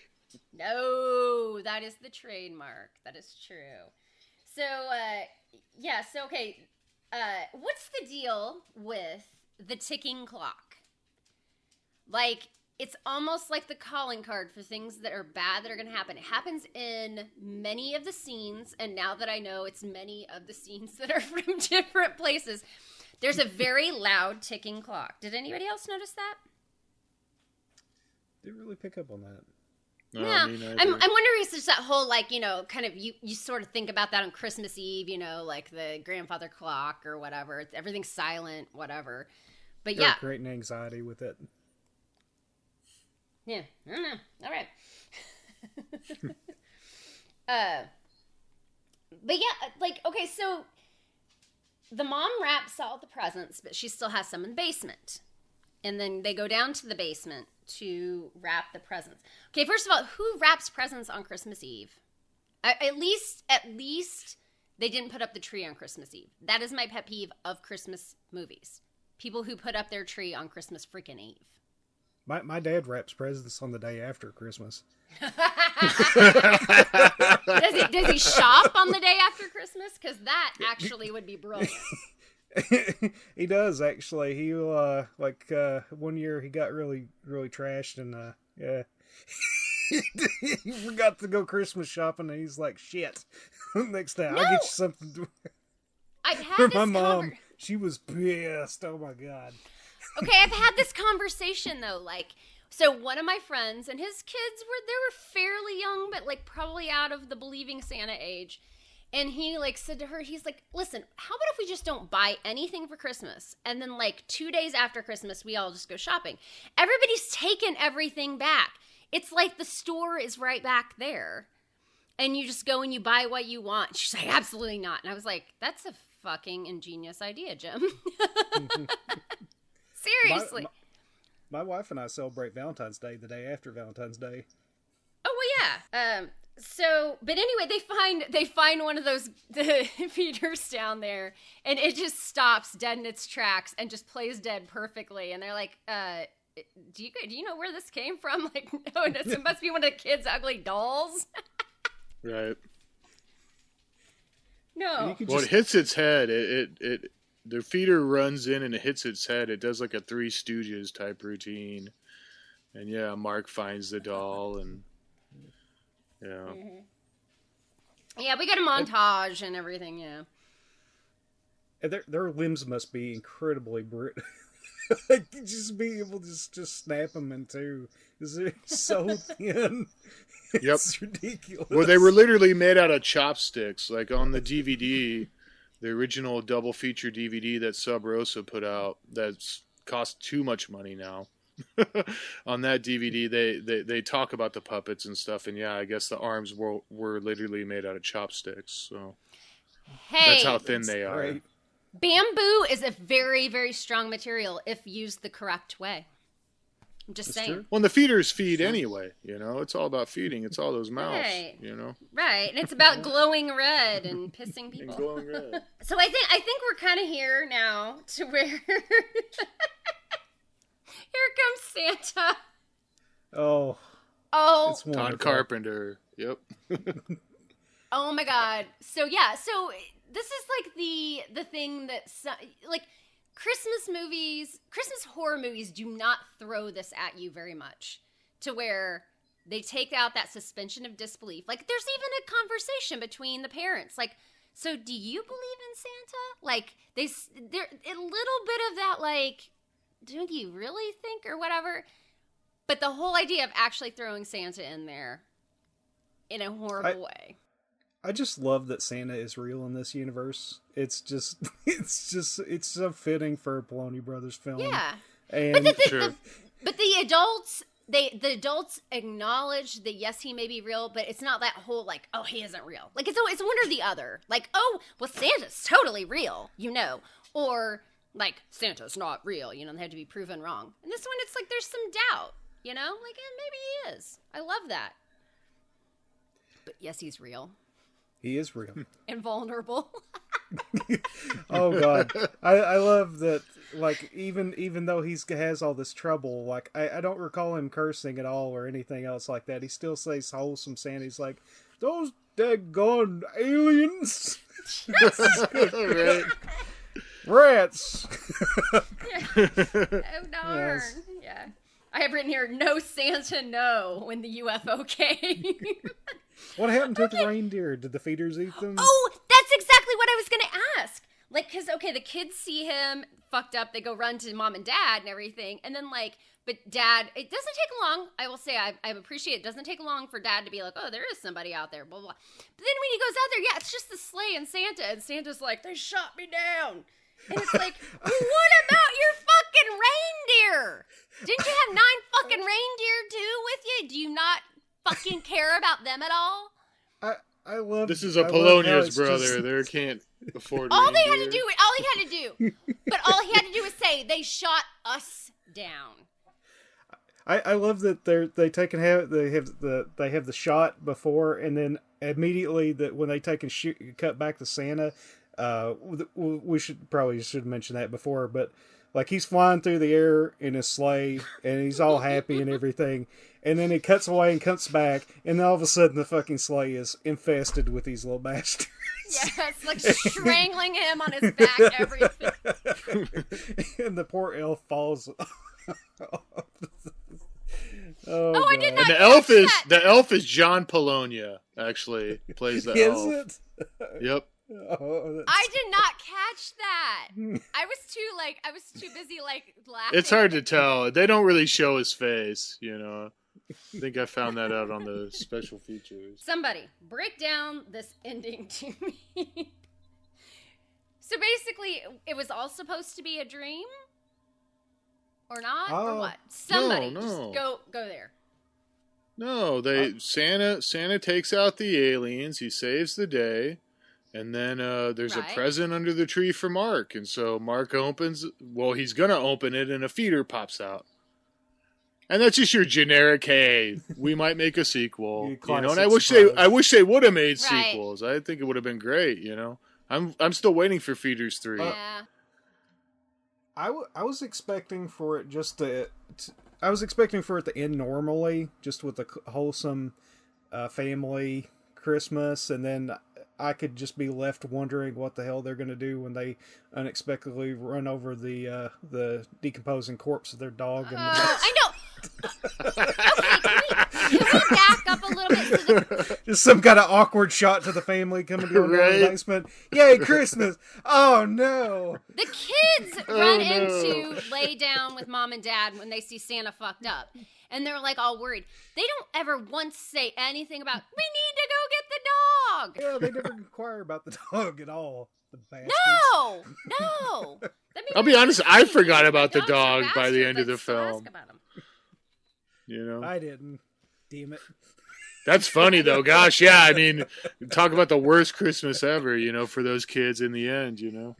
No, that is the trademark. That is true. So, okay. What's the deal with the ticking clock? Like, it's almost like the calling card for things that are bad that are going to happen. It happens in many of the scenes, and now that I know it's many of the scenes that are from different places, there's a very loud ticking clock. Did anybody else notice that? Didn't really pick up on that. No, I'm wondering if it's just that whole, like, you know, kind of, you sort of think about that on Christmas Eve, you know, like the grandfather clock or whatever. Everything's silent, whatever. But yeah. Creating anxiety with it. Yeah, I don't know. All right. But yeah, like, okay, so the mom wraps all the presents, but she still has some in the basement. And then they go down to the basement to wrap the presents. Okay, first of all, who wraps presents on Christmas Eve? At least they didn't put up the tree on Christmas Eve. That is my pet peeve of Christmas movies. People who put up their tree on Christmas freaking Eve. My dad wraps presents on the day after Christmas. Does he shop on the day after Christmas? Because that actually would be brilliant. He does, actually. He one year he got really, really trashed, and he forgot to go Christmas shopping, and he's like, shit. Next time, I'll get you something. I've had my mom, she was pissed. Oh my God. Okay, I've had this conversation though, like, so one of my friends and his kids were fairly young, but like probably out of the believing Santa age. And he like said to her, he's like, listen, how about if we just don't buy anything for Christmas? And then like 2 days after Christmas, we all just go shopping. Everybody's taken everything back. It's like the store is right back there. and you just go and you buy what you want. She's like, absolutely not. And I was like, that's a fucking ingenious idea, Jim. Seriously. My wife and I celebrate Valentine's Day the day after Valentine's Day. Oh, well, yeah. But anyway, they find one of those feeders down there, and it just stops dead in its tracks and just plays dead perfectly. And they're like, do you know where this came from? Like, no, it must be one of the kids' ugly dolls. Right. No. Well, it hits its head. The feeder runs in and it hits its head. It does like a Three Stooges type routine. And yeah, Mark finds the doll and yeah. Mm-hmm. Yeah, we got a montage and everything, yeah. And their limbs must be incredibly brittle. Like, just being able to just snap them in two. They're so thin. It's ridiculous. Well, they were literally made out of chopsticks. Like on the DVD, the original double feature DVD that Sub Rosa put out, that's cost too much money now. On that DVD, they talk about the puppets and stuff, and yeah, I guess the arms were literally made out of chopsticks. So that's how thin they are. Right. Bamboo is a very, very strong material if used the correct way. I'm just saying. True. Well, the feeders feed anyway, you know. It's all about feeding. It's all those mouths, right. You know. Right, and it's about glowing red and pissing people. And glowing red. So I think we're kind of here now to where here comes Santa. Oh. Oh. Todd Carpenter. Yep. Oh my God. So yeah. So this is like the thing that like. Christmas horror movies do not throw this at you very much to where they take out that suspension of disbelief. Like, there's even a conversation between the parents. Like, so do you believe in Santa? Like, there's a little bit of that, like, do you really think or whatever? But the whole idea of actually throwing Santa in there in a horrible way. I just love that Santa is real in this universe. It's so fitting for a Polonius Brothers film. Yeah. And but the adults, the adults acknowledge that yes, he may be real, but it's not that whole like, oh, he isn't real. Like it's one or the other. Like, oh, well, Santa's totally real, you know, or like Santa's not real, you know. They have to be proven wrong. And this one, it's like there's some doubt, you know, like maybe he is. I love that. But yes, he's real. He is real. Invulnerable. Oh God, I love that. Like even though he has all this trouble, like I don't recall him cursing at all or anything else like that. He still says wholesome Santa. He's like, those daggone aliens, right? Rats. Oh darn! Yes. Yeah, I have written here, no Santa, no, when the UFO came. What happened to the reindeer? Did the feeders eat them? Oh, that's exactly what I was going to ask. Like, because, okay, the kids see him fucked up. They go run to mom and dad and everything. And then, like, but dad, it doesn't take long. I will say, I appreciate it. Doesn't take long for dad to be like, oh, there is somebody out there, blah, blah. But then when he goes out there, yeah, it's just the sleigh and Santa. And Santa's like, they shot me down. And it's like, well, what about your fucking reindeer? Didn't you have 9 fucking reindeer, too, with you? Do you not fucking care about them at all? I love this is a Polonius brother. They can't afford all reindeer. he had to do was say they shot us down. I love that they have the shot before, and then immediately that when they take and cut back to Santa, we should mention that before, but like he's flying through the air in his sleigh and he's all happy and everything. And then he cuts away and cuts back, and then all of a sudden the fucking sleigh is infested with these little bastards. Yeah, it's like strangling him on his back, everything. And the poor elf falls. Oh, I did not. And the elf is John Polonia. Actually, plays the elf. Is it? Yep. Oh, I did not catch that. I was too busy laughing. It's hard to tell. They don't really show his face, you know. I think I found that out on the special features. Somebody break down this ending to me. So basically, it was all supposed to be a dream, or not, or what? Somebody no. just go there. No, Santa takes out the aliens. He saves the day. And then there's a present under the tree for Mark. And so Mark opens... Well, he's going to open it, and a feeder pops out. And that's just your generic, hey, we might make a sequel. You know, and I wish they would have made sequels. I think it would have been great, you know. I'm still waiting for Feeders 3. Yeah. I was expecting for it just to... I was expecting for it to end normally, just with a wholesome family Christmas, and then I could just be left wondering what the hell they're going to do when they unexpectedly run over the decomposing corpse of their dog. I know. Okay, can we back up a little bit? Just some kind of awkward shot to the family coming down the basement. Yay, Christmas! Oh no! The kids run into lay down with mom and dad when they see Santa fucked up. And they're like all worried. They don't ever once say anything about, we need to go get the dog. Yeah, they never inquire about the dog at all. The bastards. No. I'll be honest, I forgot about the dog by the end of the film. You know? I didn't. Damn it. That's funny though. Gosh, yeah. I mean, talk about the worst Christmas ever, you know, for those kids in the end, you know.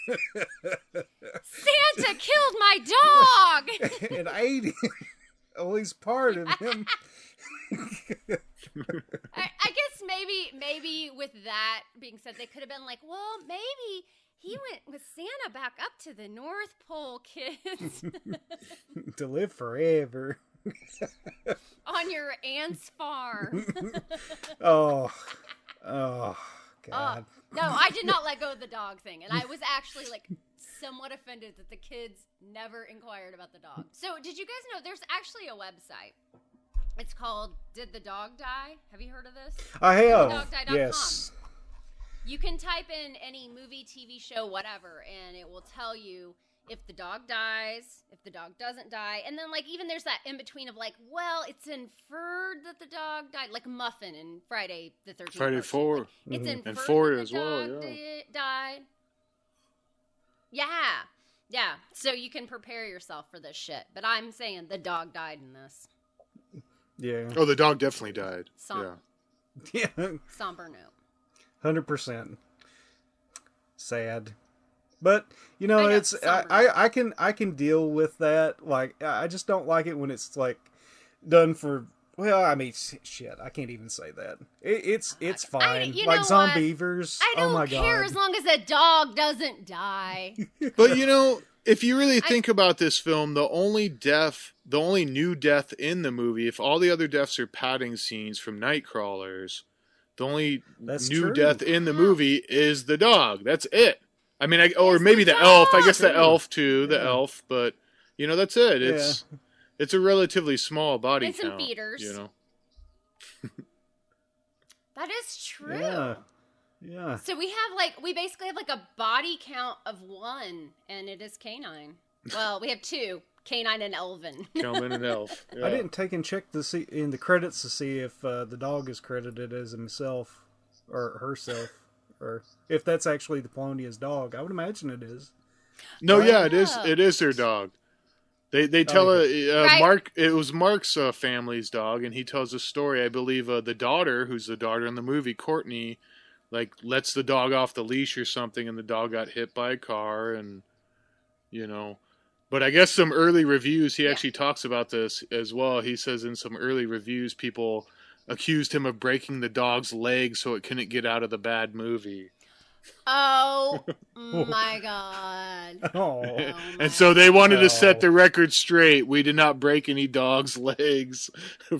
Santa killed my dog. And ate him. At least part of him. I guess maybe with that being said, they could have been like, well, maybe he went with Santa back up to the North Pole, kids. To live forever. On your aunt's farm. Oh, God. No, I did not let go of the dog thing. And I was actually like somewhat offended that the kids never inquired about the dog. So did you guys know there's actually a website? It's called Did the Dog Die? Have you heard of this? I have. DidTheDogDie.com. Yes. You can type in any movie, TV show, whatever, and it will tell you if the dog dies, if the dog doesn't die. And then, like, even there's that in between of, like, well, it's inferred that the dog died. Like Muffin in Friday the 13th. Friday 4. Like, it's inferred and 4 that the as well, dog yeah. died. Yeah. So you can prepare yourself for this shit. But I'm saying the dog died in this. Yeah. Oh, the dog definitely died. Yeah. Somber note. 100%. Sad. But, you know, I can deal with that. Like, I just don't like it when it's, like, done for, well, I mean, shit, I can't even say that. It's fine. Like Zombievers. I don't care as long as a dog doesn't die. But, you know, if you really think about this film, the only new death in the movie, if all the other deaths are padding scenes from Nightcrawlers, the only new death in the movie is the dog. That's it. I mean, or maybe the elf. I guess the elf too. The elf, but you know, that's it. It's a relatively small body count. Some feeders. You know, that is true. Yeah. So we basically have like a body count of 1, and it is canine. Well, we have 2, canine and elven. Kelvin and elf. Yeah. I didn't take and check to see in the credits to see if the dog is credited as himself or herself. Or if that's actually the Polonia's dog. I would imagine it is. No, yeah, it is. It is their dog. They tell Mark. It was Mark's family's dog, and he tells a story. I believe the daughter, who's the daughter in the movie, Courtney, like lets the dog off the leash or something, and the dog got hit by a car, and you know. But I guess some early reviews, he actually talks about this as well. He says in some early reviews, people accused him of breaking the dog's leg so it couldn't get out of the bad movie. Oh my God. And so they wanted to set the record straight. We did not break any dog's legs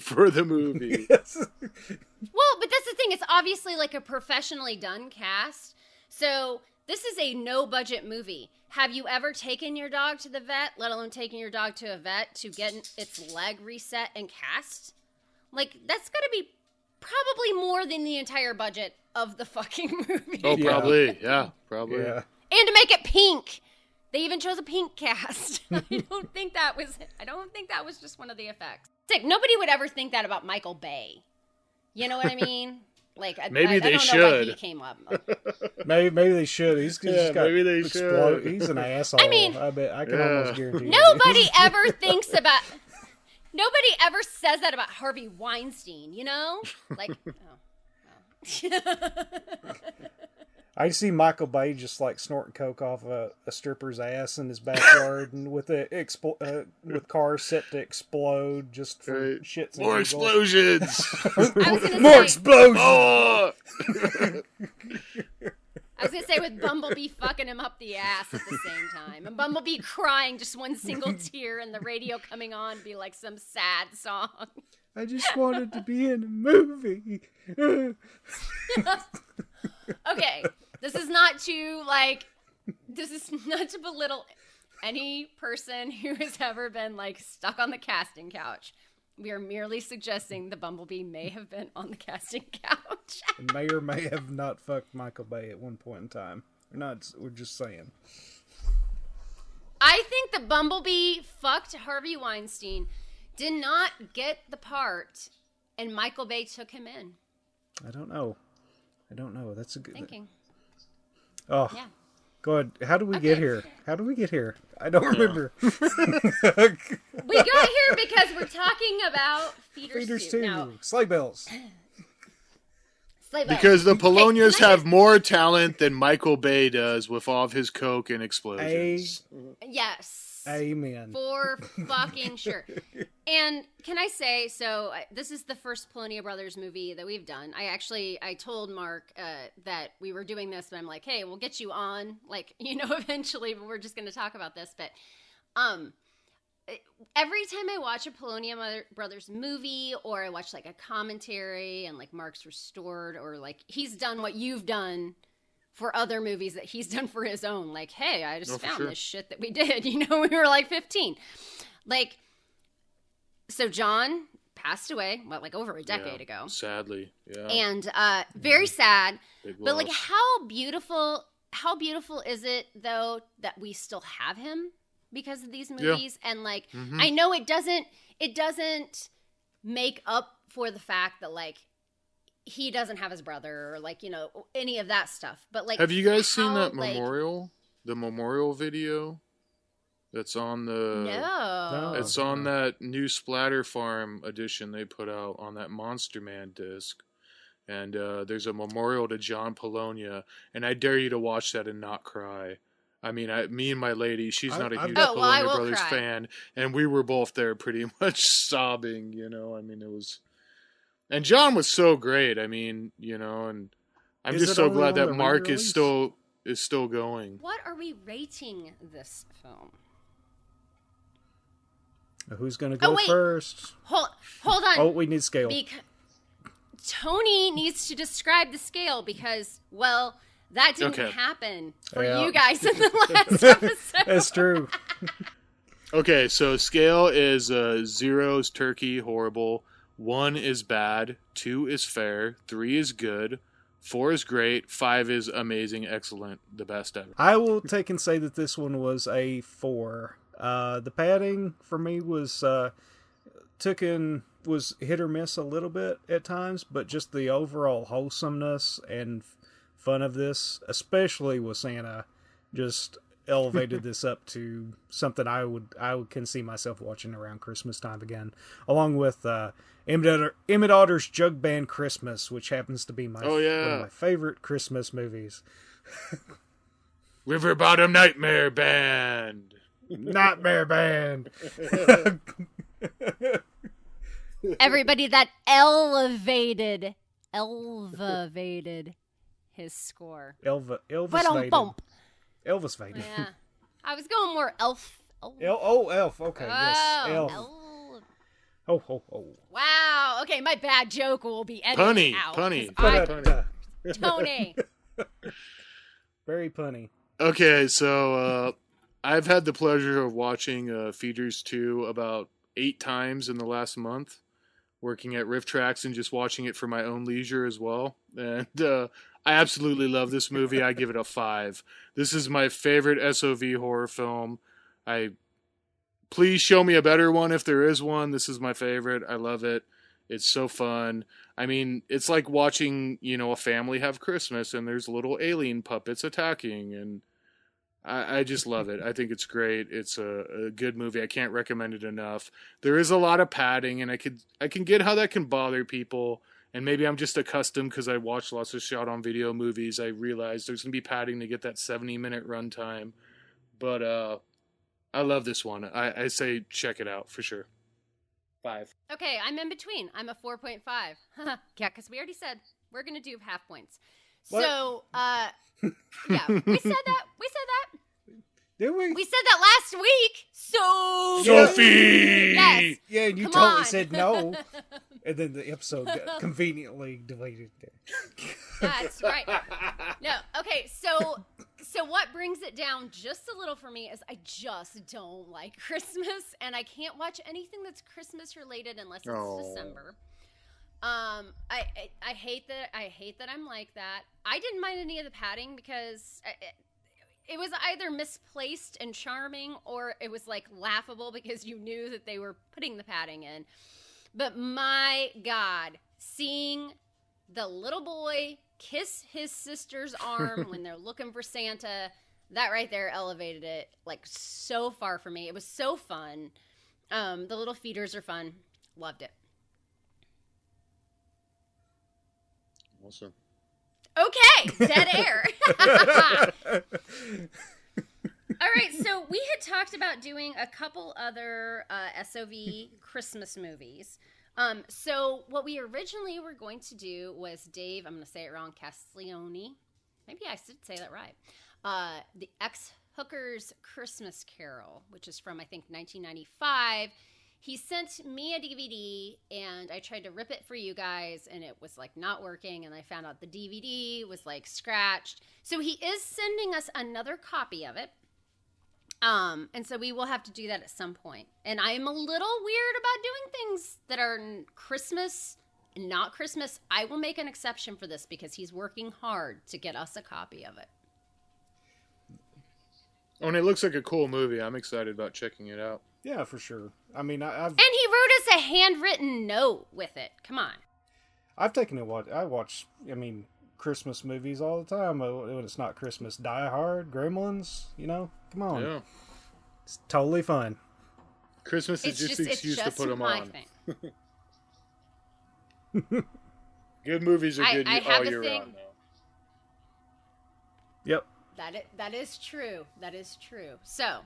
for the movie. Yes. Well, but that's the thing. It's obviously like a professionally done cast. So this is a no-budget movie. Have you ever taken your dog to the vet, let alone taking your dog to a vet to get its leg reset and cast? Like, that's got to be probably more than the entire budget of the fucking movie. Oh, probably. Yeah, probably. Yeah. And to make it pink. They even chose a pink cast. I don't think that was just one of the effects. It's like, nobody would ever think that about Michael Bay. You know what I mean? Like, maybe they don't know why should. he came up. Maybe they should. He's just got maybe they should. He's an asshole. I mean, I bet I can almost guarantee. Nobody ever thinks about. Nobody ever says that about Harvey Weinstein, you know? Like, I see Michael Bay just like snorting coke off a stripper's ass in his backyard, and with with cars set to explode just for shits and more giggles. Explosions. More explosions. Oh! I was gonna say with Bumblebee fucking him up the ass at the same time, and Bumblebee crying just one single tear, and the radio coming on to be like some sad song. I just wanted to be in a movie. Okay, this is not to belittle any person who has ever been like stuck on the casting couch. We are merely suggesting the Bumblebee may have been on the casting couch. And may or may have not fucked Michael Bay at one point in time. We're just saying. I think the Bumblebee fucked Harvey Weinstein, did not get the part, and Michael Bay took him in. I don't know. That's a good thinking. Oh, yeah. Go ahead. How do we get here? I don't remember. We got here because we're talking about feeders too. Now, sleigh bells. Because the Polonius have more talent than Michael Bay does with all of his coke and explosions. Yes. Amen. For fucking sure. And can I say, so this is the first Polonia Brothers movie that we've done. I told Mark that we were doing this, but I'm like, hey, we'll get you on, like, eventually, but we're just going to talk about this. But every time I watch a Polonia Brothers movie, or I watch like a commentary and like Mark's Restored, or like he's done what you've done for other movies that he's done for his own. Like, hey, I just found this shit that we did, we were like 15. Like, so John passed away, like over a decade ago. Sadly, yeah. And very sad. Big but loss. like, how beautiful is it though that we still have him because of these movies? Yeah. And like, I know it doesn't make up for the fact that like he doesn't have his brother, or like, any of that stuff. But like, have you guys seen that memorial? The memorial video that's on the... No. It's on that new Splatter Farm edition they put out on that Monster Man disc. And there's a memorial to John Polonia. And I dare you to watch that and not cry. I mean, me and my lady, she's not a huge Polonia Brothers fan. And we were both there pretty much sobbing, I mean, it was... And John was so great. I mean, and I'm just so glad that Mark is still going. What are we rating this film? Who's going to go first? Hold on. Oh, we need scale. Tony needs to describe the scale because, well, that didn't happen for you guys in the last episode. That's true. Okay, so scale is 0 is turkey, horrible. 1 is bad, 2 is fair, 3 is good, 4 is great, 5 is amazing, excellent, the best ever. I will take and say that this one was a 4. The padding for me was hit or miss a little bit at times, but just the overall wholesomeness and fun of this, especially with Santa, just elevated this up to something I can see myself watching around Christmas time again, along with Emmett Otter's Jug Band Christmas, which happens to be one of my favorite Christmas movies. River Bottom Nightmare Band. Nightmare Band. Everybody that elevated his score. Elvis faded. Yeah. I was going more elf. Elf. Okay, yes. Elf. Oh. Wow. Okay, my bad joke will be edited out. Punny. Tony. Very punny. Okay, so I've had the pleasure of watching Feeders 2 about 8 times in the last month, working at Riff Tracks and just watching it for my own leisure as well. And I absolutely love this movie. I give it a 5. This is my favorite SOV horror film. Please show me a better one if there is one. This is my favorite. I love it. It's so fun. I mean, it's like watching, a family have Christmas and there's little alien puppets attacking, and I just love it. I think it's great. It's a good movie. I can't recommend it enough. There is a lot of padding, and I can get how that can bother people. And maybe I'm just accustomed because I watch lots of shot on video movies. I realize there's gonna be padding to get that 70-minute runtime. But I love this one. I say check it out for sure. 5. Okay, I'm in between. I'm a 4.5. Yeah, because we already said we're going to do half points. What? So, yeah, we said that. Did we? We said that last week. So, Sophie! Yes. Yeah, and you Come totally on. said no. And then the episode got conveniently deleted there. That's right. No, okay, so what brings it down just a little for me is I just don't like Christmas, and I can't watch anything that's Christmas related unless it's December. I hate that. I hate that I'm like that. I didn't mind any of the padding because it was either misplaced and charming, or it was like laughable because you knew that they were putting the padding in. But my God, seeing the little boy kiss his sister's arm when they're looking for Santa, that right there elevated it like so far for me. It was so fun. The little feeders are fun. Loved it. Awesome. Okay, dead air. All right, so we had talked about doing a couple other SOV Christmas movies. So what we originally were going to do was Dave, I'm going to say it wrong, Castiglione. Maybe I should say that right. The Ex-Hooker's Christmas Carol, which is from, I think, 1995. He sent me a DVD, and I tried to rip it for you guys, and it was, like, not working, and I found out the DVD was, like, scratched. So he is sending us another copy of it. And so we will have to do that at some point. And I am a little weird about doing things that are Christmas, not Christmas. I will make an exception for this because he's working hard to get us a copy of it. Oh, and it looks like a cool movie. I'm excited about checking it out. Yeah, for sure. I mean, And he wrote us a handwritten note with it. Come on. I've taken a watch. I watch, Christmas movies all the time. When it's not Christmas, Die Hard, Gremlins, come on. Yeah. It's totally fun. Christmas is just an excuse to put them on. Good movies are good all year round, though. Yep. That is true. That is true. So,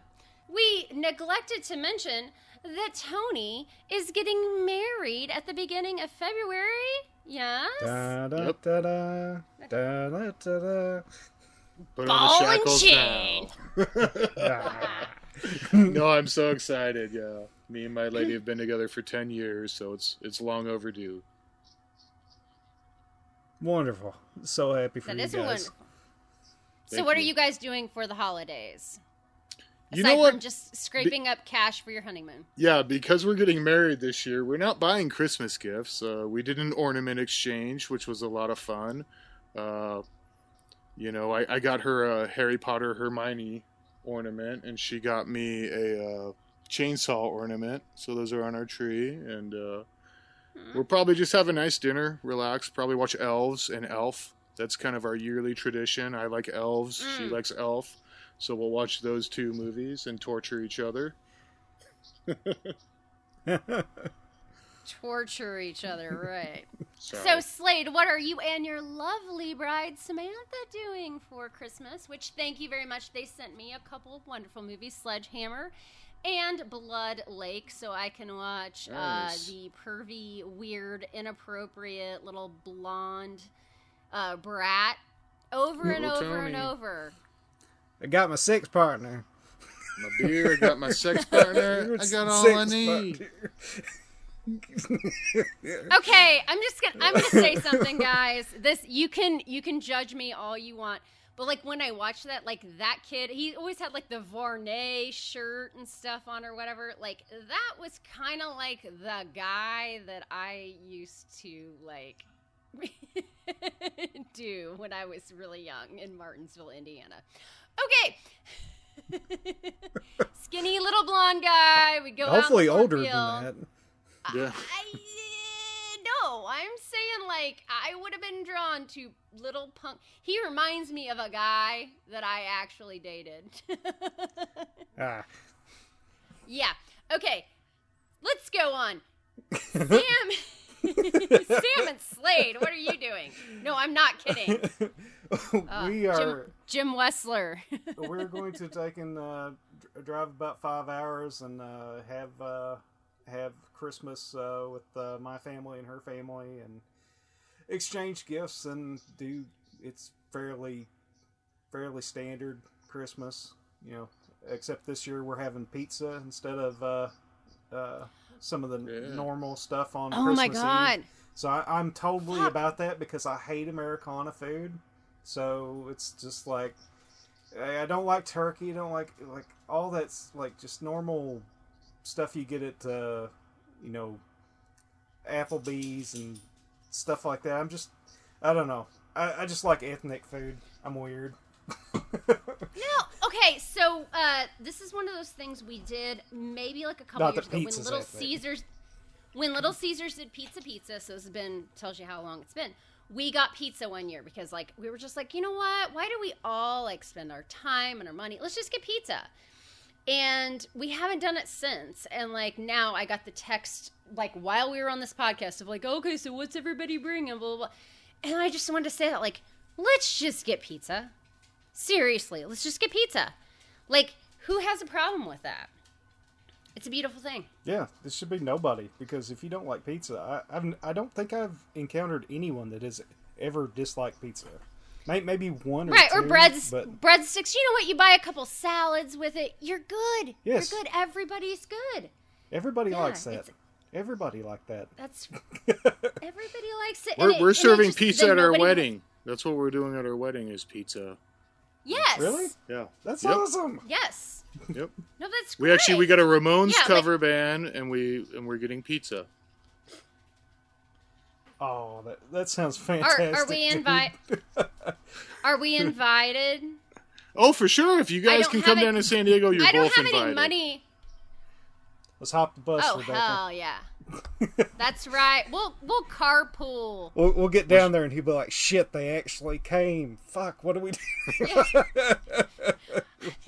we neglected to mention that Tony is getting married at the beginning of February. Yes? Da, da, Yep. da, da, da, da, da, da. Put on Ball the and shackles chain. now. No, I'm so excited. Yeah, me and my lady have been together for 10 years, so it's long overdue. Wonderful. So happy for That you is guys. wonderful. So Thank what are you. you guys doing for the holidays? You Aside know what? from just scraping up cash for your honeymoon. Yeah, because we're getting married this year, we're not buying Christmas gifts. We did an ornament exchange, which was a lot of fun. I got her a Harry Potter Hermione ornament, and she got me a chainsaw ornament. So those are on our tree, and we'll probably just have a nice dinner, relax, probably watch Elves and Elf. That's kind of our yearly tradition. I like Elves, she likes Elf. So we'll watch those two movies and torture each other. Torture each other, right. Sorry. So, Slade, what are you and your lovely bride, Samantha, doing for Christmas? Which, thank you very much. They sent me a couple of wonderful movies, Sledgehammer and Blood Lake, so I can watch Nice. the pervy, weird, inappropriate little blonde brat over and Little over and Tony. over. I got my sex partner. My beer, I got my sex partner, I got all I need. Okay, I'm gonna say something, guys. This you can judge me all you want, but like when I watched that, like that kid, he always had like the Varney shirt and stuff on or whatever. Like that was kind of like the guy that I used to like do when I was really young in Martinsville, Indiana. Okay. Skinny little blonde guy. We go Hopefully out in older the than that. Yeah. No, I'm saying like I would have been drawn to little punk. He reminds me of a guy that I actually dated. Yeah. Okay. Let's go on. Sam and Slade, what are you doing? No, I'm not kidding. We are Jim Wessler. we're going to take and drive about 5 hours and have Christmas with my family and her family and exchange gifts and do. It's fairly standard Christmas, except this year we're having pizza instead of some of the normal stuff on Christmas my God. Eve. So I'm totally about that because I hate Americana food. So it's just like I don't like turkey. I don't like all that's like just normal stuff you get at Applebee's and stuff like that. I don't know. I just like ethnic food. I'm weird. No, okay, so this is one of those things we did maybe like a couple years ago when Little Caesars did pizza. So this tells you how long it's been. We got pizza one year because like we were just like, you know what? Why do we all like spend our time and our money? Let's just get pizza. And we haven't done it since. And like now I got the text like while we were on this podcast of like, okay, so what's everybody bringing? Blah, blah, blah. And I just wanted to say that like, let's just get pizza. Seriously, let's just get pizza. Like, who has a problem with that? It's a beautiful thing. Yeah, this should be nobody, because if you don't like pizza, I don't think I've encountered anyone that has ever disliked pizza. Maybe one or two. Right, or breadsticks. You know what? You buy a couple salads with it. You're good. Yes. You're good. Everybody's good. Everybody likes that. Everybody like that. That's everybody likes it. We're serving pizza at our wedding. That's what we're doing at our wedding is pizza. Yes. Really? Yeah. That's awesome. Yes. Yep. No, that's great. We got a Ramones cover band, and we're getting pizza. Oh, that sounds fantastic. Are we Are we invited? Oh, for sure. If you guys can come down to San Diego, you're both invited. I don't have any money. Let's hop the bus, Oh, Rebecca. hell yeah. That's right. We'll carpool. We'll get down there and he'll be like, shit, they actually came. Fuck, what do we do?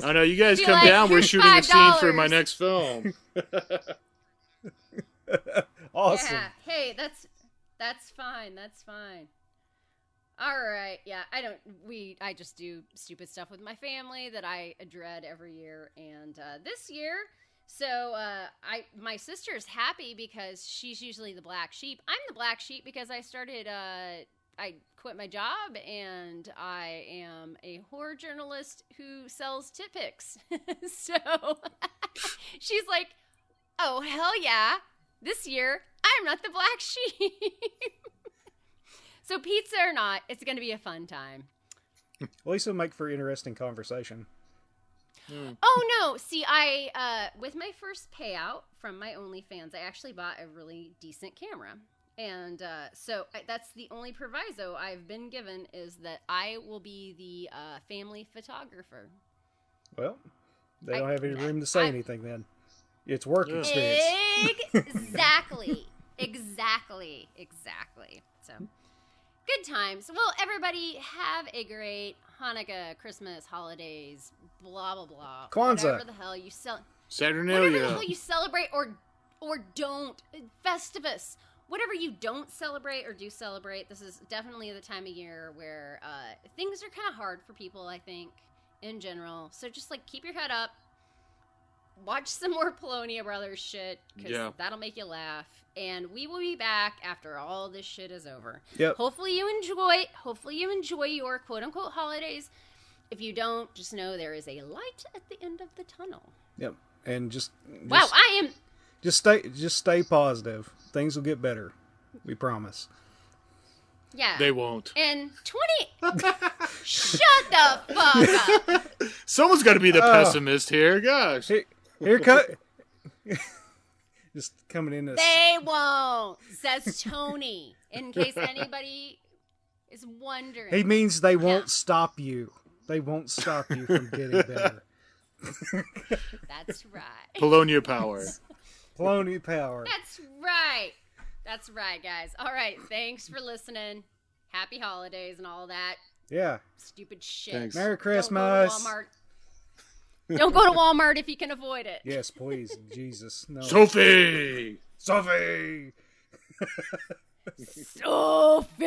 I know, you guys come down. We're shooting a scene for my next film. Awesome. Yeah. Hey, that's fine. That's fine. All right. Yeah, I just do stupid stuff with my family that I dread every year. And this year, so my sister's happy because she's usually the black sheep. I'm the black sheep because I quit my job and I am a horror journalist who sells tit pics. So she's like, oh, hell yeah. This year, I'm not the black sheep. So pizza or not, it's going to be a fun time. At least it'll make for interesting conversation. Oh, no. See, with my first payout from my OnlyFans, I actually bought a really decent camera. And so that's the only proviso I've been given is that I will be the family photographer. Well, they don't have any room to say anything then. It's work experience. Exactly. So, good times. Well, everybody have a great Hanukkah, Christmas, holidays, blah, blah, blah. Kwanzaa. Whatever the hell you Saturnalia. Whatever the hell you celebrate or don't. Festivus. Whatever you don't celebrate or do celebrate, this is definitely the time of year where things are kind of hard for people, I think, in general. So just, keep your head up. Watch some more Polonia Brothers shit, because that'll make you laugh. And we will be back after all this shit is over. Yep. Hopefully you enjoy your quote-unquote holidays. If you don't, just know there is a light at the end of the tunnel. Yep. And just wow, I am... Just stay positive. Things will get better. We promise. Yeah. They won't. And 20... Shut the fuck up! Someone's got to be the pessimist here. Gosh. Here cut. Just coming in. They won't, says Tony. In case anybody is wondering, he means they won't stop you. They won't stop you from getting better. That's right. Polonia power. Polonia power. That's right. That's right, guys. All right. Thanks for listening. Happy holidays and all that. Yeah. Stupid shit. Thanks. Merry Christmas. Don't go to Walmart. Don't go to Walmart if you can avoid it. Yes, please. Jesus. No. Sophie! Sophie! Sophie!